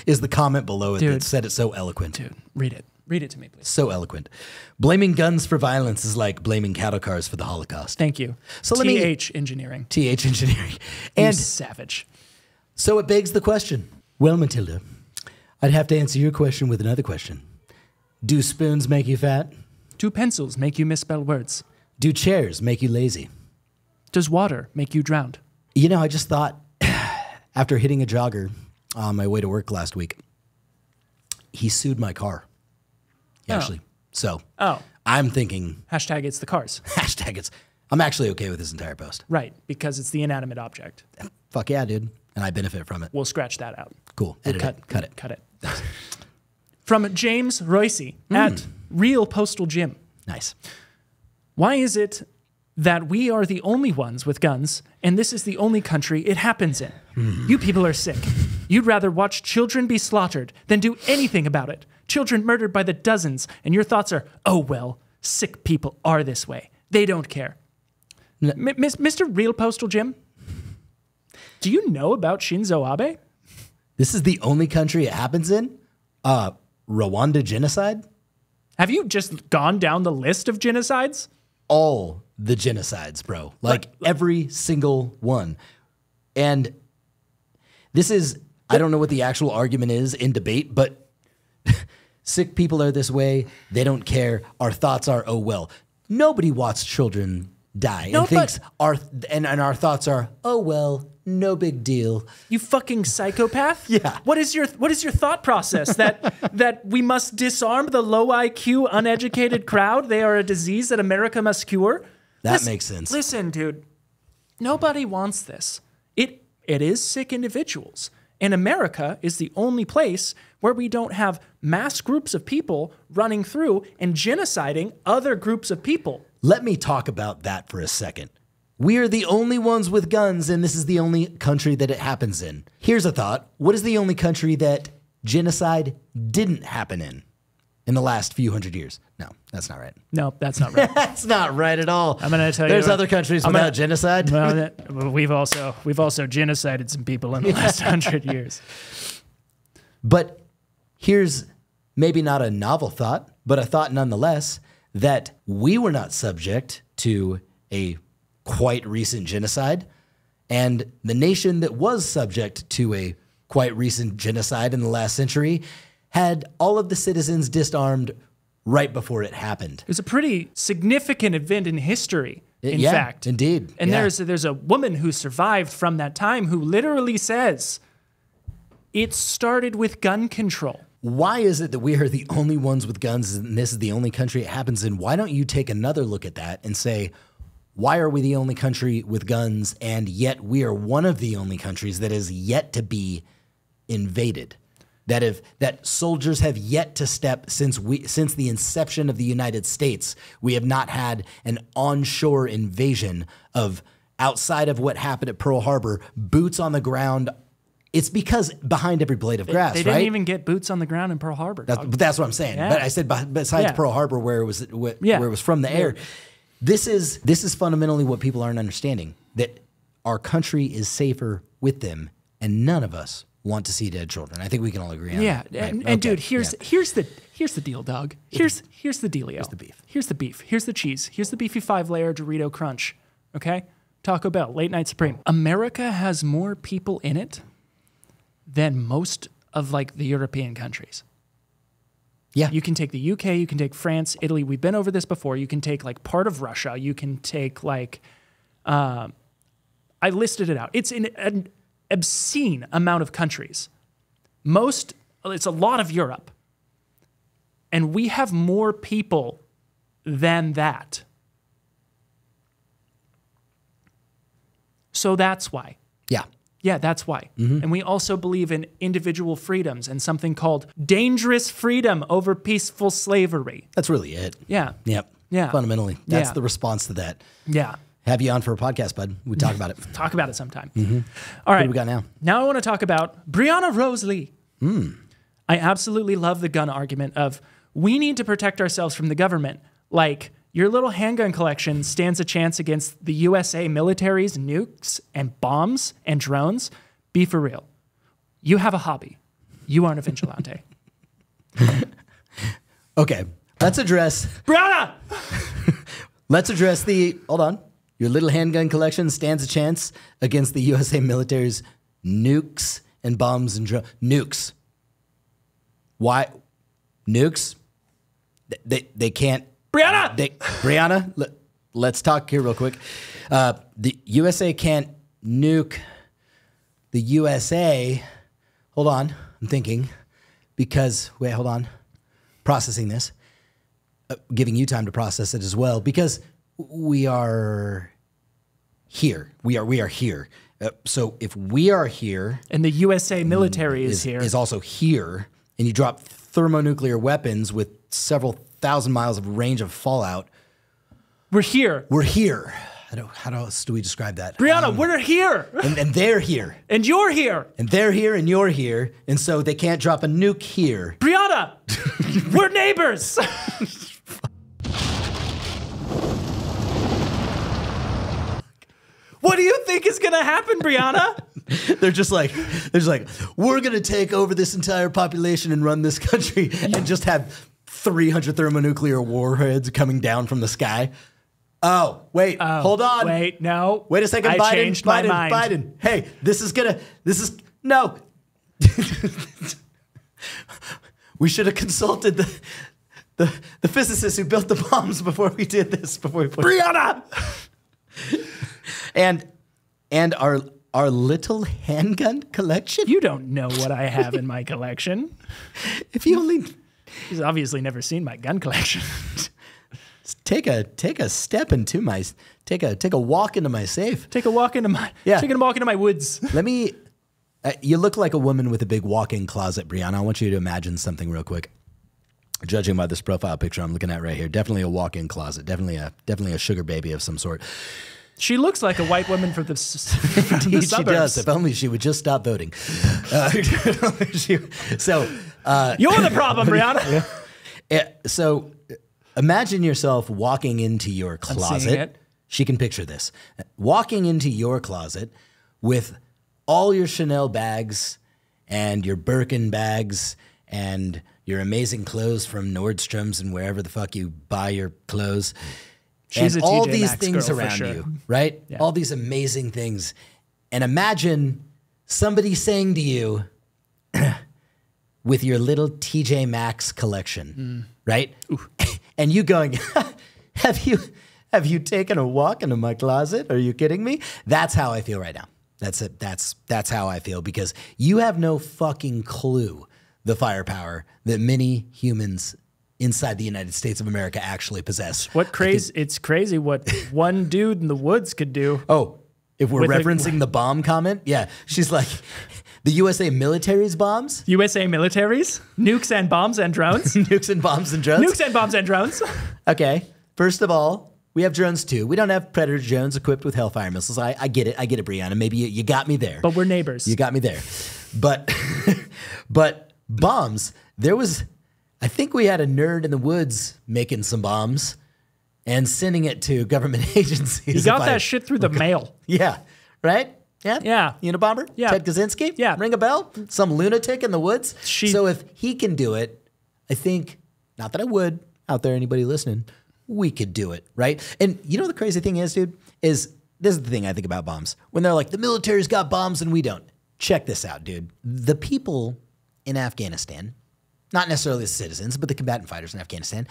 the comment below it Dude. that said it so eloquent. Dude, read it. Read it to me, please. So eloquent. Blaming guns for violence is like blaming cattle cars for the Holocaust. Thank you. So let me- TH Engineering. TH engineering. You And savage. so it begs the question. Well, Matilda, I'd have to answer your question with another question. Do spoons make you fat? Do pencils make you misspell words? Do chairs make you lazy? Does water make you drown? I just thought after hitting a jogger on my way to work last week, he sued my car. Actually. So Oh. I'm thinking, Hashtag it's the cars. hashtag it's, I'm actually okay with this entire post. Right, because it's the inanimate object. Fuck yeah, dude. And I benefit from it. We'll scratch that out. Cool. Edit it. Cut it. Cut it. From James Royce at Real Postal Jim. Nice. Why is it that we are the only ones with guns and this is the only country it happens in? You people are sick. You'd rather watch children be slaughtered than do anything about it. Children murdered by the dozens, and your thoughts are, oh, well, sick people are this way. They don't care. Mr. Real Postal Jim, do you know about Shinzo Abe? This is the only country it happens in? Rwanda genocide? Have you just gone down the list of genocides? All the genocides, bro. Like every single one. And this is, I don't know what the actual argument is in debate, but sick people are this way. They don't care. Our thoughts are, oh, well. Nobody wants children die No, and thinks and our thoughts are, oh well, no big deal. You fucking psychopath. Yeah. What is your thought process? That we must disarm the low IQ, uneducated crowd? They are a disease that America must cure? That makes sense. Listen, dude. Nobody wants this. It is sick individuals. And America is the only place where we don't have mass groups of people running through and genociding other groups of people. Let me talk about that for a second. We are the only ones with guns, and this is the only country that it happens in. Here's a thought. What is the only country that genocide didn't happen in the last few hundred years? No, that's not right. No, that's not right. That's not right at all. I'm going to tell you. There's other countries without genocide. Well, we've also genocided some people in the last 100 years. But here's maybe not a novel thought, but a thought nonetheless, that we were not subject to a quite recent genocide, and the nation that was subject to a quite recent genocide in the last century had all of the citizens disarmed right before it happened. It was a pretty significant event in history, in fact. Indeed. And yeah. there's a woman who survived from that time who literally says, it started with gun control. Why is it that we are the only ones with guns and this is the only country it happens in? Why don't you take another look at that and say, why are we the only country with guns and yet we are one of the only countries that is yet to be invaded? That soldiers have yet to step since the inception of the United States. We have not had an onshore invasion of, outside of what happened at Pearl Harbor, boots on the ground. It's because behind every blade of grass, they didn't even get boots on the ground in Pearl Harbor. That's what I'm saying. Yeah. But I said besides Pearl Harbor, where it was from the air. This is fundamentally what people aren't understanding, that our country is safer with them, and none of us want to see dead children. I think we can all agree on that. Yeah, Right? and dude, here's the deal, dog. Here's the dealio. Here's the beef. Here's the beef. Here's the cheese. Here's the beefy 5-layer Dorito crunch. Okay? Taco Bell, Late Night Supreme. America has more people in it than most of like the European countries. Yeah. You can take the UK, you can take France, Italy. We've been over this before. You can take like part of Russia. You can take like, I listed it out. It's an obscene amount of countries. It's a lot of Europe. And we have more people than that. So that's why. Yeah. Yeah, that's why. And we also believe in individual freedoms and something called dangerous freedom over peaceful slavery. That's really it. Yeah. Yep. Yeah. Fundamentally, that's Yeah. the response to that. Yeah. Have you on for a podcast, bud? We talk about it. Talk about it sometime. What All right. do we got now? Now I want to talk about Breonna Rose Lee. I absolutely love the gun argument of we need to protect ourselves from the government. Like, your little handgun collection stands a chance against the USA military's nukes and bombs and drones. Be for real. You have a hobby. You aren't a vigilante. Okay, let's address Breonna! hold on. Your little handgun collection stands a chance against the USA military's nukes and bombs and nukes. Why? Nukes? They can't. Breonna! Brianna, let's talk here real quick. The USA can't nuke the USA. Hold on, I'm thinking. Wait, hold on. Processing this. Giving you time to process it as well, because we are here. We are here. So if we are here, And the USA military is here. is also here, and you drop thermonuclear weapons with several thousand miles of range of fallout, We're here. we're here. How else do we describe that? Brianna, we're here. And they're here. And you're here. And they're here and you're here. And so they can't drop a nuke here. Brianna, we're neighbors. What do you think is going to happen, Brianna? They're just like, we're going to take over this entire population and run this country and just have 300 thermonuclear warheads coming down from the sky. Oh, wait, hold on. Wait, no. Wait a second, I Biden, changed my mind. Biden. Hey, no. We should have consulted the physicists who built the bombs before we did this, before we put Brianna! and our little handgun collection. You don't know what I have in my collection. If you only He's obviously never seen my gun collection. take a step into my take a walk into my safe. Take a walk into my woods. Let me. You look like a woman with a big walk-in closet, Brianna. I want you to imagine something real quick. Judging by this profile picture I'm looking at right here, definitely a walk-in closet. Definitely a sugar baby of some sort. She looks like a white woman from the suburbs. She does. If only she would just stop voting. You're the problem, Brianna. So imagine yourself walking into your seeing closet. it. She can picture this. Walking into your closet with all your Chanel bags and your Birkin bags and your amazing clothes from Nordstrom's and wherever the fuck you buy your clothes. She's and a all TJ these Maxx things girl for around sure. you, right? Yeah. All these amazing things. And imagine somebody saying to you, with your little TJ Maxx collection, right? And you going, have you taken a walk into my closet? Are you kidding me? That's how I feel right now. That's it. That's how I feel, because you have no fucking clue the firepower that many humans inside the United States of America actually possess. It's crazy what one dude in the woods could do. Oh, if we're With referencing the bomb comment, yeah, she's like, the USA military's bombs, USA militaries, nukes and bombs and drones. nukes and bombs and drones. Nukes and bombs and drones. Okay, first of all, we have drones too. We don't have Predator drones equipped with Hellfire missiles. I get it, Brianna. Maybe you got me there. But we're neighbors. You got me there. But bombs, I think we had a nerd in the woods making some bombs and sending it to government agencies. You got that shit through the mail. Yeah, right? Yeah? Yeah. Unabomber? Yeah. Ted Kaczynski? Yeah. Ring a bell? Some lunatic in the woods? So if he can do it, I think, not that I would, out there, anybody listening, we could do it, right? And you know the crazy thing is, dude, this is the thing I think about bombs. When they're like, the military's got bombs and we don't. Check this out, dude. The people in Afghanistan, not necessarily the citizens, but the combatant fighters in Afghanistan,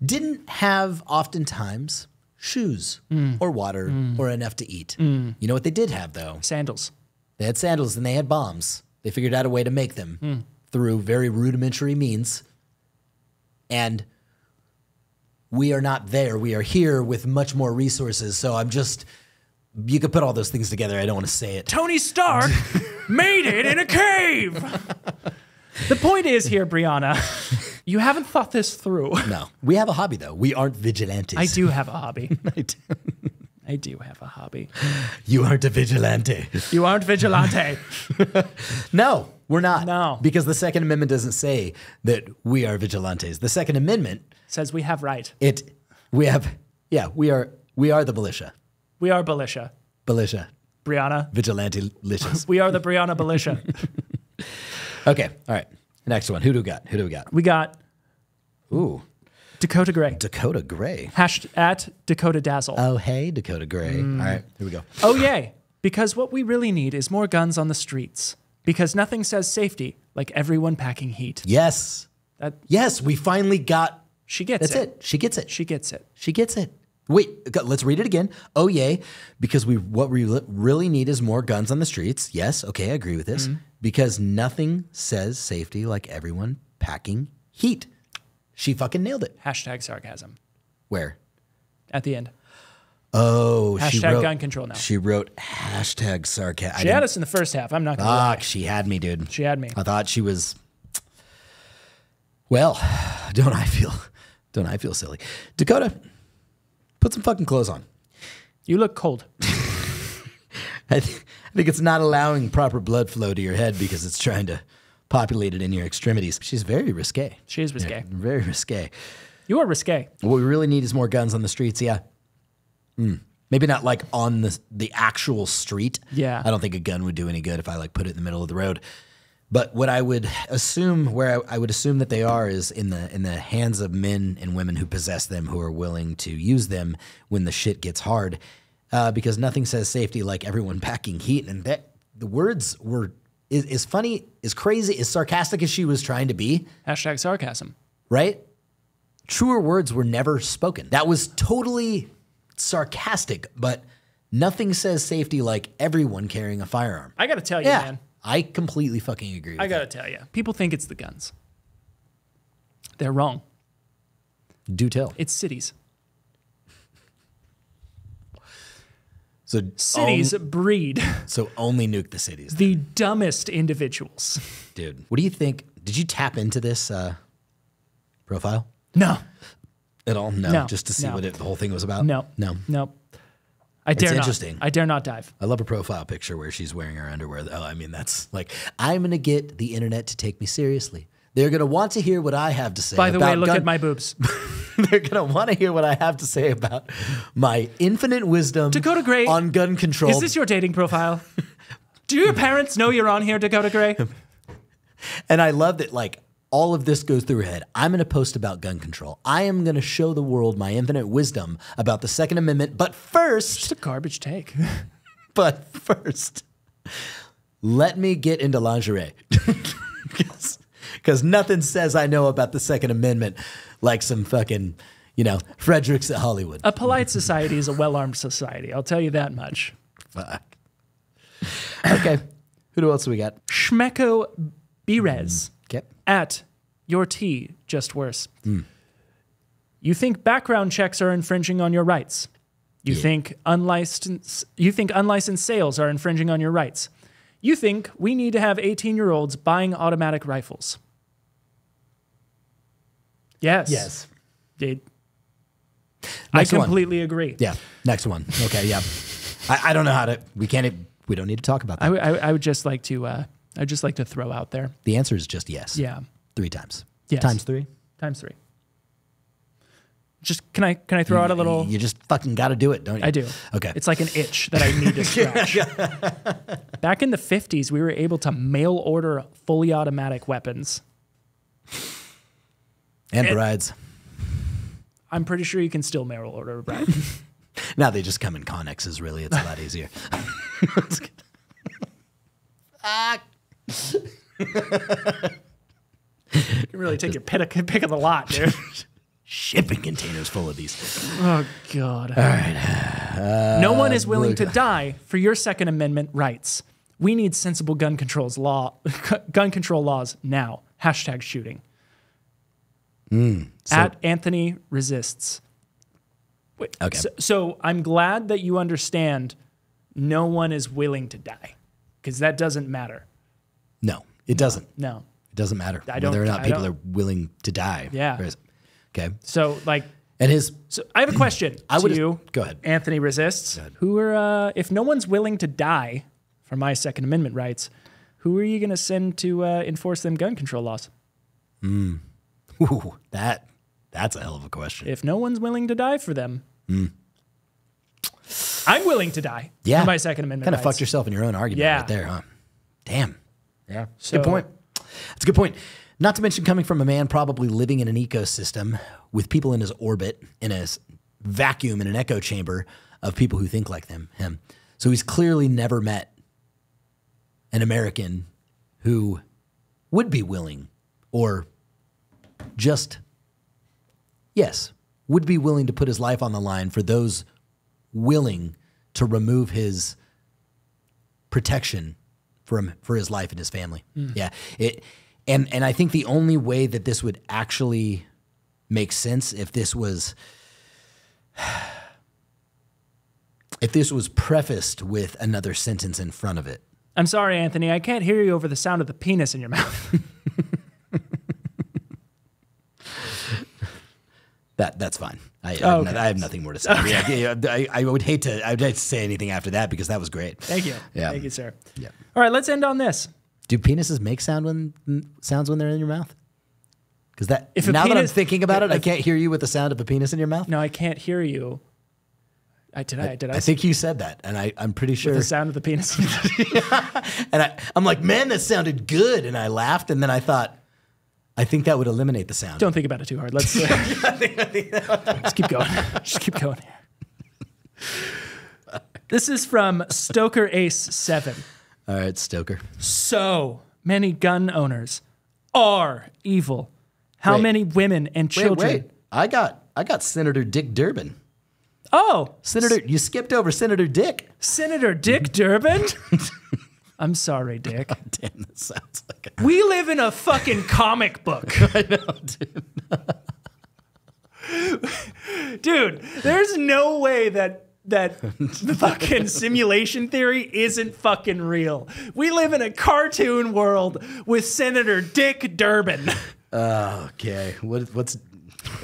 didn't have oftentimes shoes or water or enough to eat. You know what they did have, though? Sandals. They had sandals and they had bombs. They figured out a way to make them through very rudimentary means. And we are not there. We are here with much more resources. So you could put all those things together. I don't want to say it. Tony Stark made it in a cave. The point is here, Brianna, you haven't thought this through. No. We have a hobby, though. We aren't vigilantes. I do have a hobby. I do. I do have a hobby. You aren't a vigilante. You aren't vigilante. No, we're not. No. Because the Second Amendment doesn't say that we are vigilantes. The Second Amendment Says we have right. we are the militia. We are Belisha. Militia. Brianna. Vigilante-licious. We are the Brianna Belisha. Okay, all right. Next one. Who do we got? We got Ooh, Dakota Gray. Dakota Gray. @ Dakota Dazzle. Oh, hey, Dakota Gray. All right, here we go. Oh, yay. Because what we really need is more guns on the streets. Because nothing says safety like everyone packing heat. Yes. Yes, we finally got... She gets That's it. She gets it. She gets it. She gets it. Wait, let's read it again. Oh, yay. Because what we really need is more guns on the streets. Yes, okay, I agree with this. Because nothing says safety like everyone packing heat. She fucking nailed it. # sarcasm. Where? At the end. Oh, # she wrote, gun control now. She wrote # sarcasm. She had us in the first half. I'm not going to lie. Fuck, she had me, dude. She had me. I thought she was... Well, don't I feel silly. Dakota, put some fucking clothes on. You look cold. I think it's not allowing proper blood flow to your head because it's trying to populate it in your extremities. She's very risque. She is risque. Yeah, very risque. You are risque. What we really need is more guns on the streets, yeah. Maybe not like on the actual street. Yeah. I don't think a gun would do any good if I like put it in the middle of the road. But what I would assume, I would assume that they are, is in the hands of men and women who possess them, who are willing to use them when the shit gets hard. Because nothing says safety like everyone packing heat. And the words were as funny, as crazy, as sarcastic as she was trying to be. # sarcasm. Right? Truer words were never spoken. That was totally sarcastic, but Nothing says safety like everyone carrying a firearm. I got to tell you, Yeah, man. I completely fucking agree with I got to that. tell you. People think it's the guns. They're wrong. Do tell. It's cities. So Cities breed so only nuke the cities. the dumbest individuals. Dude, what do you think? Did you tap into this profile No. at all? No, No, just to see no. what the whole thing was about? No. No. No. I dare not. interesting. I dare not dive. I love a profile picture where she's wearing her underwear. Oh, I mean, that's like, I'm going to get the internet to take me seriously. They're going to want to hear what I have to say. By the way, about look gun- at my boobs. They're going to want to hear what I have to say about my infinite wisdom Dakota Gray, on gun control. Is this your dating profile? Do your parents know you're on here, Dakota Gray? And I love that, like, all of this goes through her head. I'm going to post about gun control. I am going to show the world my infinite wisdom about the Second Amendment. But first, Just a garbage take. let me get into lingerie. Because nothing says I know about the Second Amendment like some fucking, Fredericks at Hollywood. A polite society is a well-armed society. I'll tell you that much. Fuck. Okay. Who else do we got? Schmecko Berez Okay. at your tea, just worse. You think background checks are infringing on your rights. You think unlicensed sales are infringing on your rights. You think we need to have 18-year-olds buying automatic rifles. Yes. Yes. I Next one. completely agree. Yeah. Next one. Okay. Yeah. I don't know how to. We don't need to talk about that. I would just like to. I'd just like to throw out there. The answer is just yes. Yeah. 3 times. Yes. Times 3. Times 3. Just can I throw out a little? You just fucking got to do it, don't you? I do. Okay. It's like an itch that I need to scratch. Back in the 50s, we were able to mail order fully automatic weapons. And brides. I'm pretty sure you can still mail order a bride. Now they just come in Connexes, really. It's a lot easier. You can really take your pick of the lot, dude. Shipping containers full of these. Oh, God. All right. No one is willing to die for your Second Amendment rights. We need sensible gun control laws now. Hashtag shooting. At Anthony Resists. Wait, Okay. So I'm glad that you understand no one is willing to die, because that doesn't matter. No, it doesn't. No. It doesn't matter I don't- whether or not I people don't- are willing to die. Yeah. Okay. So, like, And his. so I have a question I to would you. go ahead. Anthony Resists. Who are, if no one's willing to die for my Second Amendment rights, who are you going to send to enforce them gun control laws? Ooh, that's a hell of a question. If no one's willing to die for them, I'm willing to die Yeah. for my Second Amendment Kind of rights. fucked yourself in your own argument Yeah. right there, huh? Damn. Yeah. So- Good point. That's a good point. Not to mention coming from a man probably living in an ecosystem with people in his orbit, in his vacuum, in an echo chamber of people who think like him. So he's clearly never met an American who would be willing or just, yes, would be willing to put his life on the line for those willing to remove his protection for his life and his family. Yeah. And I think the only way that this would actually make sense if this was prefaced with another sentence in front of it. I'm sorry, Anthony. I can't hear you over the sound of the penis in your mouth. That's fine. I okay. have nothing more to say. I would hate to say anything after that because that was great. Thank you. Yeah. Thank you, sir. Yeah. All right, let's end on this. Do penises make sounds when they're in your mouth? Because now If a that I'm penis- thinking about it, I can't hear you with the sound of a penis in your mouth. No, I can't hear you. Did I I think you said that, and I'm pretty sure. the sound of the penis? And I'm like, man, that sounded good, and I laughed, and then I thought, I think that would eliminate the sound. Don't think about it too hard. Let's just keep going. Just keep going here. This is from Stoker Ace 7. All right, Stoker. So many gun owners are evil. How Wait. many women and children? Wait. I got Senator Dick Durbin. Oh, Senator, you skipped over Senator Dick. Senator Dick Durbin? I'm sorry, Dick. Damn, that sounds like We live in a fucking comic book. I know, dude. Dude, there's no way that the fucking simulation theory isn't fucking real. We live in a cartoon world with Senator Dick Durbin. Okay, what's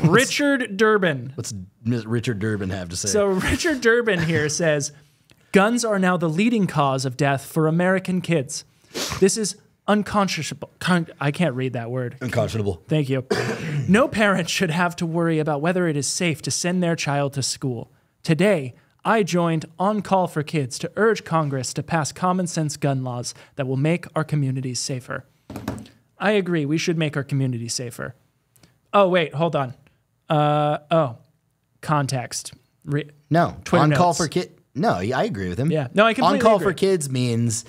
Richard Durbin. What's Richard Durbin have to say? So Richard Durbin here says, guns are now the leading cause of death for American kids. This is unconscionable. I can't read that word. Unconscionable. Thank you. No parent should have to worry about whether it is safe to send their child to school. Today, I joined On Call for Kids to urge Congress to pass common sense gun laws that will make our communities safer. I agree. We should make our communities safer. Oh, wait, hold on. Context. No, Twitter on call notes. for kid. No, I agree with him. Yeah. No, I completely On call agree. for kids means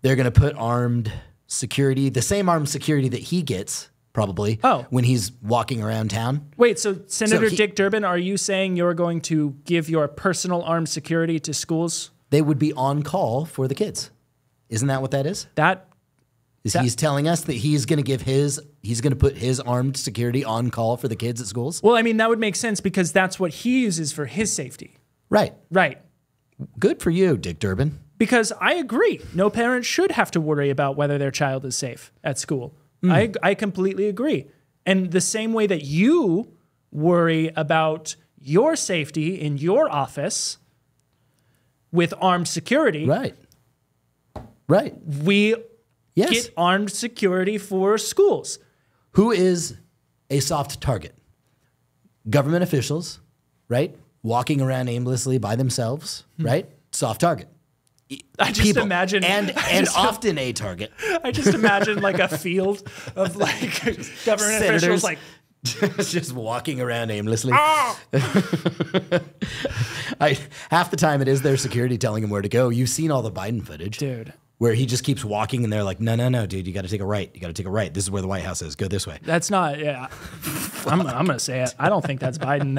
they're going to put armed security, the same armed security that he gets probably when he's walking around town. Wait, so Senator he- Dick Durbin, are you saying you're going to give your personal armed security to schools? They would be on call for the kids. Isn't that what that is? He's telling us that he's going to put his armed security on call for the kids at schools? Well, I mean, that would make sense because that's what he uses for his safety. Right. Right. Good for you, Dick Durbin. Because I agree. No parent should have to worry about whether their child is safe at school. I completely agree. And the same way that you worry about your safety in your office with armed security, Right. we Yes. get armed security for schools. Who is a soft target? Government officials, right? Walking around aimlessly by themselves, right? Soft target. I just imagine and often a target. I just imagine like a field of like government officials Senators. like Just walking around aimlessly. Half the time it is their security telling him where to go. You've seen all the Biden footage. Dude. Where he just keeps walking and they're like, no, dude, you got to take a right. You got to take a right. This is where the White House is. Go this way. That's not. Yeah, I'm gonna say it. I don't think that's Biden.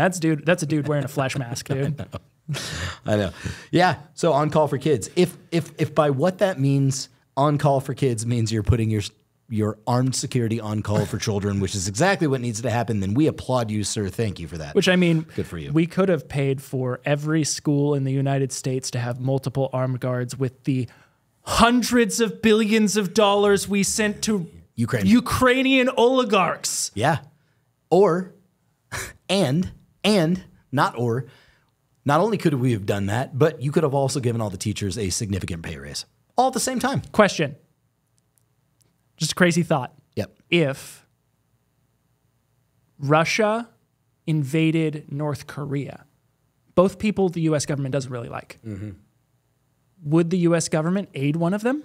That's a dude wearing a flesh mask, dude. I know. Yeah. So on call for kids. If by what that means, on call for kids means you're putting your armed security on call for children, which is exactly what needs to happen, then we applaud you, sir. Thank you for that. Which I mean, good for you. We could have paid for every school in the United States to have multiple armed guards with the hundreds of billions of dollars we sent to Ukrainian oligarchs. Yeah. Or, not only could we have done that, but you could have also given all the teachers a significant pay raise. All at the same time. Question. Just a crazy thought. Yep. If Russia invaded North Korea, both people the U.S. government doesn't really like, would the U.S. government aid one of them?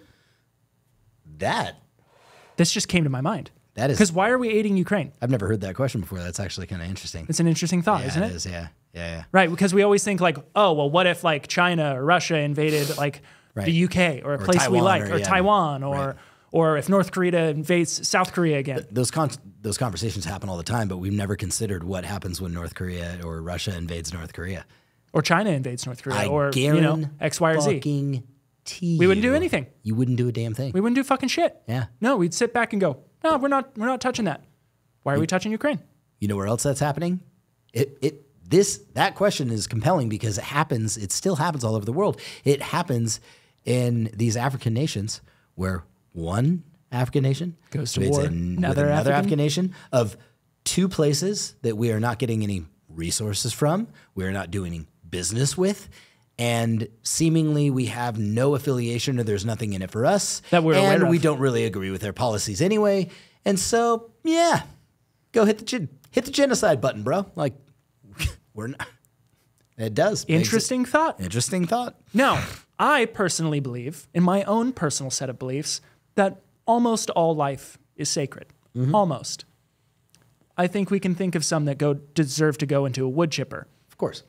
This just came to my mind. That is. Because why are we aiding Ukraine? I've never heard that question before. That's actually kind of interesting. It's an interesting thought, isn't it? It is, yeah. Right, because we always think like, oh, well, what if like China or Russia invaded like the UK or a place we Taiwan like, or yeah. Taiwan, Right. or if North Korea invades South Korea again. Those conversations happen all the time, but we've never considered what happens when North Korea or Russia invades North Korea. Or China invades North Korea, I or X, Y, or Z. We wouldn't do anything. You wouldn't do a damn thing. We wouldn't do fucking shit. Yeah. No, we'd sit back and go, no, we're not touching that. Why are we touching Ukraine? You know where else that's happening? That question is compelling because it still happens all over the world. It happens in these African nations where one African nation goes to invades war. another African nation of two places that we are not getting any resources from, we are not doing business with, and seemingly we have no affiliation or there's nothing in it for us. That we're aware and of. we don't really agree with their policies anyway. And so, yeah, go hit the genocide button, bro. Like, we're not. It does. Interesting thought. Interesting thought. Now, I personally believe, in my own personal set of beliefs, that almost all life is sacred. Almost. I think we can think of some that deserve to go into a wood chipper. Of course.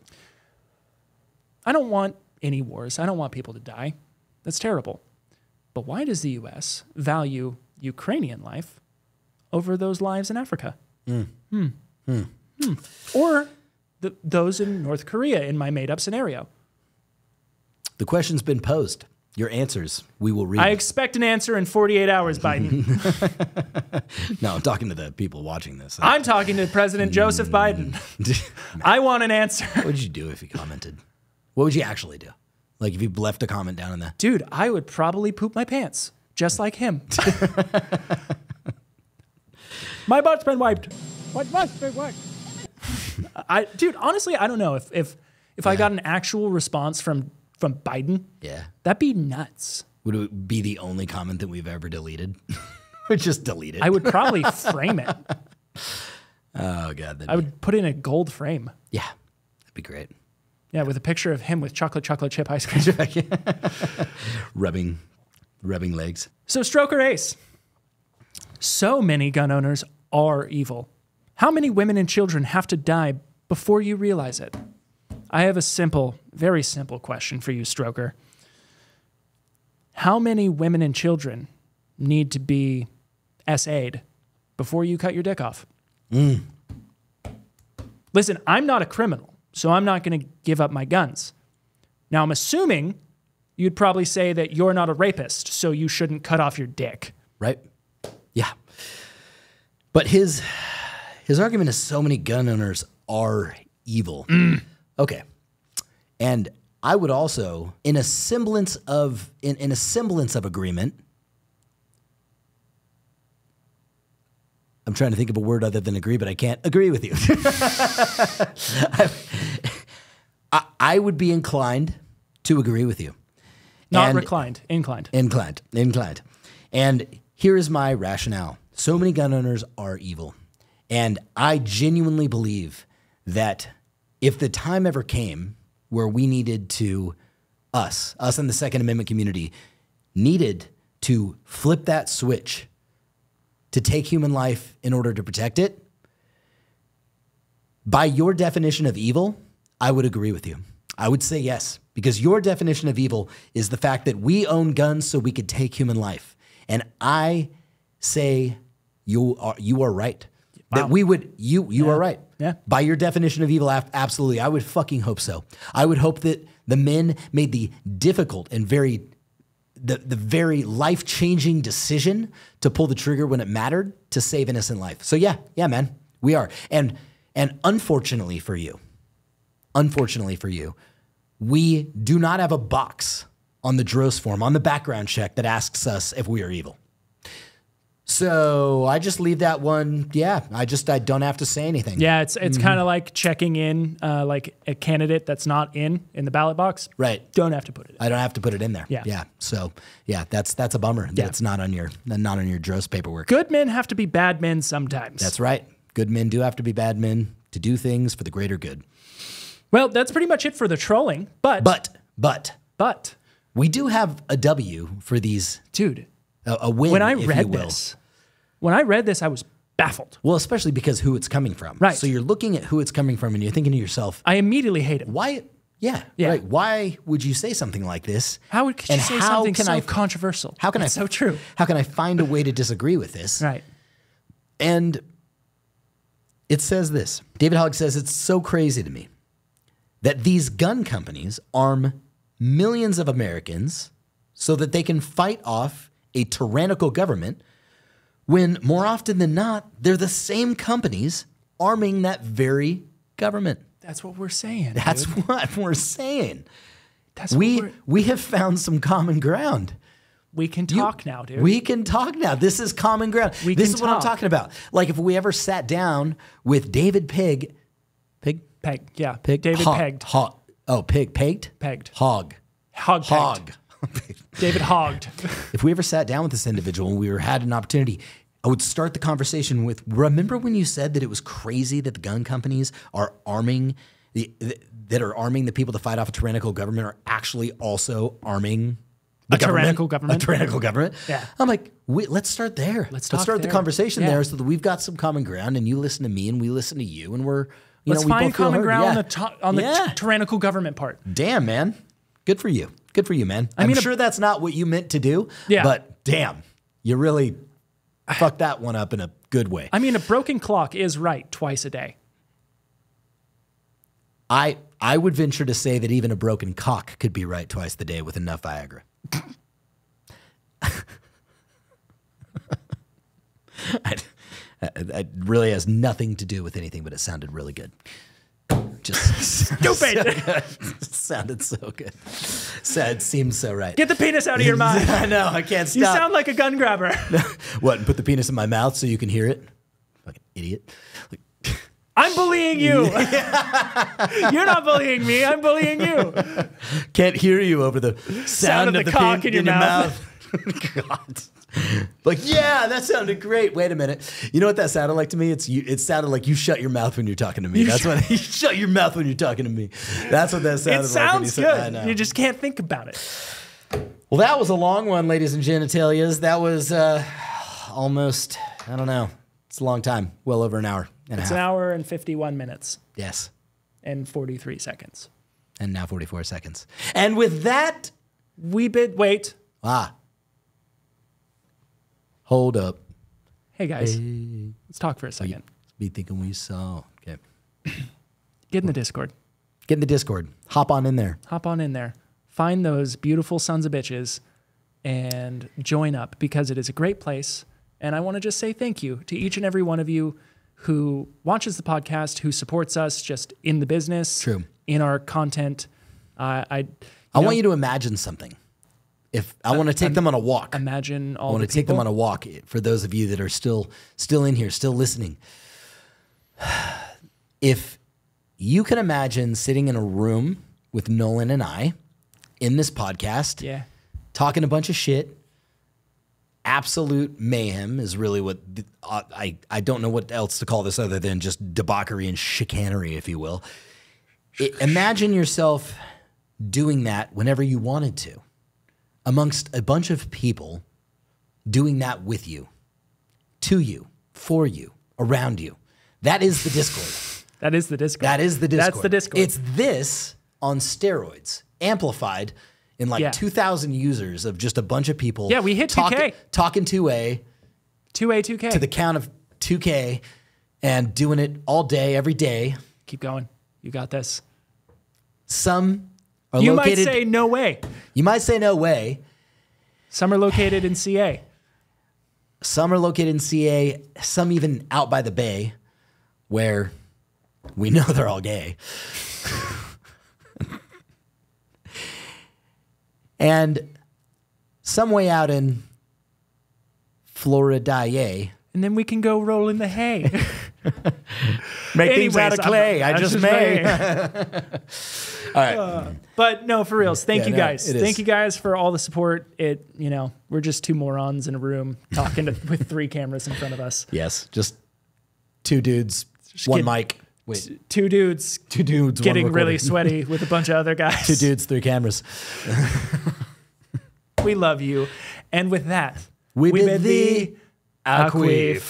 I don't want any wars. I don't want people to die. That's terrible. But why does the U.S. value Ukrainian life over those lives in Africa? Or those in North Korea in my made-up scenario. The question's been posed. Your answers, we will read. I expect an answer in 48 hours, Biden. No, I'm talking to the people watching this. I'm talking to President Joseph Biden. I want an answer. What would you do if he commented? What would you actually do? Like if you left a comment down in the... Dude, I would probably poop my pants, just like him. My butt's been wiped. My butt's been wiped. Dude, honestly, I don't know. If I got an actual response from Biden, that'd be nuts. Would it be the only comment that we've ever deleted? Or just delete it? I would probably frame it. Oh, God. I would put in a gold frame. Yeah, that'd be great. Yeah, with a picture of him with chocolate chip ice cream. rubbing legs. So, stroke or ace? So many gun owners are evil. How many women and children have to die before you realize it? I have a simple, very simple question for you, Stroker. How many women and children need to be SA'd before you cut your dick off? Listen, I'm not a criminal, so I'm not going to give up my guns. Now, I'm assuming you'd probably say that you're not a rapist, so you shouldn't cut off your dick. Right? Yeah. But his argument is so many gun owners are evil. Okay. And I would also, in a semblance of agreement, I'm trying to think of a word other than agree, but I can't agree with you. I would be inclined to agree with you. Not reclined, inclined. Inclined. And here is my rationale. So many gun owners are evil. And I genuinely believe that if the time ever came where we needed to, us in the Second Amendment community, needed to flip that switch to take human life in order to protect it, by your definition of evil, I would agree with you. I would say yes, because your definition of evil is the fact that we own guns so we could take human life. And I say you are right. That Wow. we would, you are right. Yeah. By your definition of evil, absolutely. I would fucking hope so. I would hope that the men made the difficult and the very life-changing decision to pull the trigger when it mattered to save innocent life. So yeah, man, we are. And unfortunately for you, we do not have a box on the DROS form, on the background check that asks us if we are evil. So I just leave that one. Yeah, I don't have to say anything. Yeah, it's kind of like checking in like a candidate that's not in the ballot box. Right. Don't have to put it in. I don't have to put it in there. Yeah. Yeah. So yeah, that's a bummer that it's not on your DROS paperwork. Good men have to be bad men sometimes. That's right. Good men do have to be bad men to do things for the greater good. Well, that's pretty much it for the trolling. But we do have a W for these. dude, A win, when I if you read will. this, I was baffled. Well, especially because who it's coming from. Right. So you're looking at who it's coming from and you're thinking to yourself, I immediately hate it. why? Yeah. Yeah. Right. Why would you say something like this? How could you And say how something can so I- controversial? How can It's so true. How can I find a way to disagree with this? Right. And it says this. David Hogg says, it's so crazy to me that these gun companies arm millions of Americans so that they can fight off a tyrannical government when more often than not, they're the same companies arming that very government. That's what we're saying. That's dude. what we're saying. That's what We have found some common ground. we can talk now, dude. We can talk now. This is common ground. We This can is what I'm talk. talking about. Like if we ever sat down with David Peg, Peg, yeah. David pegged. Pegged? Pegged. Hogg. Hog. David hogged. If we ever sat down with this individual and had an opportunity, I would start the conversation with, remember when you said that it was crazy that the gun companies are arming the people to fight off a tyrannical government are actually also arming A tyrannical government? A tyrannical government. Yeah. I'm like, let's start there. Let's start talk the there. conversation Yeah. there so that we've got some common ground and you listen to me and we listen to you and we're, Let's we find both feel common heard. ground Yeah. on the Yeah. tyrannical government part. Damn, man. Good for you. Good for you, man. I'm mean, sure that's not what you meant to do. Yeah. But damn, you really fucked that one up in a good way. I mean, a broken clock is right twice a day. I would venture to say that even a broken cock could be right twice the day with enough Viagra. It really has nothing to do with anything, but it sounded really good. Just Stupid. It sounded so good. So it seems so right. Get the penis out of your mind. I know. I can't stop. You sound like a gun grabber. What? And put the penis in my mouth so you can hear it? Fucking idiot. I'm bullying you. You're not bullying me. I'm bullying you. Can't hear you over the sound of of the the cock peen in your mouth. God. Like, yeah, that sounded great. Wait a minute. You know what that sounded like to me? It sounded like you shut your mouth when you're talking to me. That's what you shut your mouth when you're talking to me. That's what that sounded It like. sounds Said, good. I know. You just can't think about it. Well, that was a long one, ladies and genitalias. That was almost, I don't know. It's a long time. Well over an hour and It's a an half. hour and 51 minutes Yes. and 43 seconds. And now 44 seconds. And with that, Wait. Hold up. Hey guys, let's talk for a second. Be thinking we saw. Okay. Get in the Discord. Get in the Discord. Hop on in there. Hop on in there. Find those beautiful sons of bitches and join up because it is a great place. And I want to just say thank you to each and every one of you who watches the podcast, who supports us just in the business, True. in our content. I want you to imagine something. If I want to take them on a walk. Imagine all I want the to take them people. on a walk. For those of you that are still in here, still listening. If you can imagine sitting in a room with Nolan and I in this podcast, Yeah. talking a bunch of shit, absolute mayhem is really what I don't know what else to call this other than just debauchery and chicanery, if you will. Imagine yourself doing that whenever you wanted to, amongst a bunch of people doing that with you, to you, for you, around you. That is the Discord. That is the Discord. That is the Discord. That's the Discord. It's this on steroids, amplified in like 2,000 users of just a bunch of people. Yeah, we hit 2K. Talking 2A 2A, 2K. to the count of 2K and doing it all day, every day. Keep going. You got this. Some are You located. might say no way. You might say no way. Some are located in CA. Some are located in CA, some even out by the bay, where we know they're all gay. And some way out in Florida. And then we can go roll in the hay. Make Anyways, things out of clay. I I'm just may. All right. But no, for reals. Thank Yeah, you no, guys. it is. Thank you guys for all the support. We're just two morons in a room talking with three cameras in front of us. Yes, just two dudes, one kid- mic. Wait, Two dudes two dudes, one getting really recorder. sweaty with a bunch of other guys. Two dudes, three cameras. We love you. And with that, We bid thee thee acquiesce.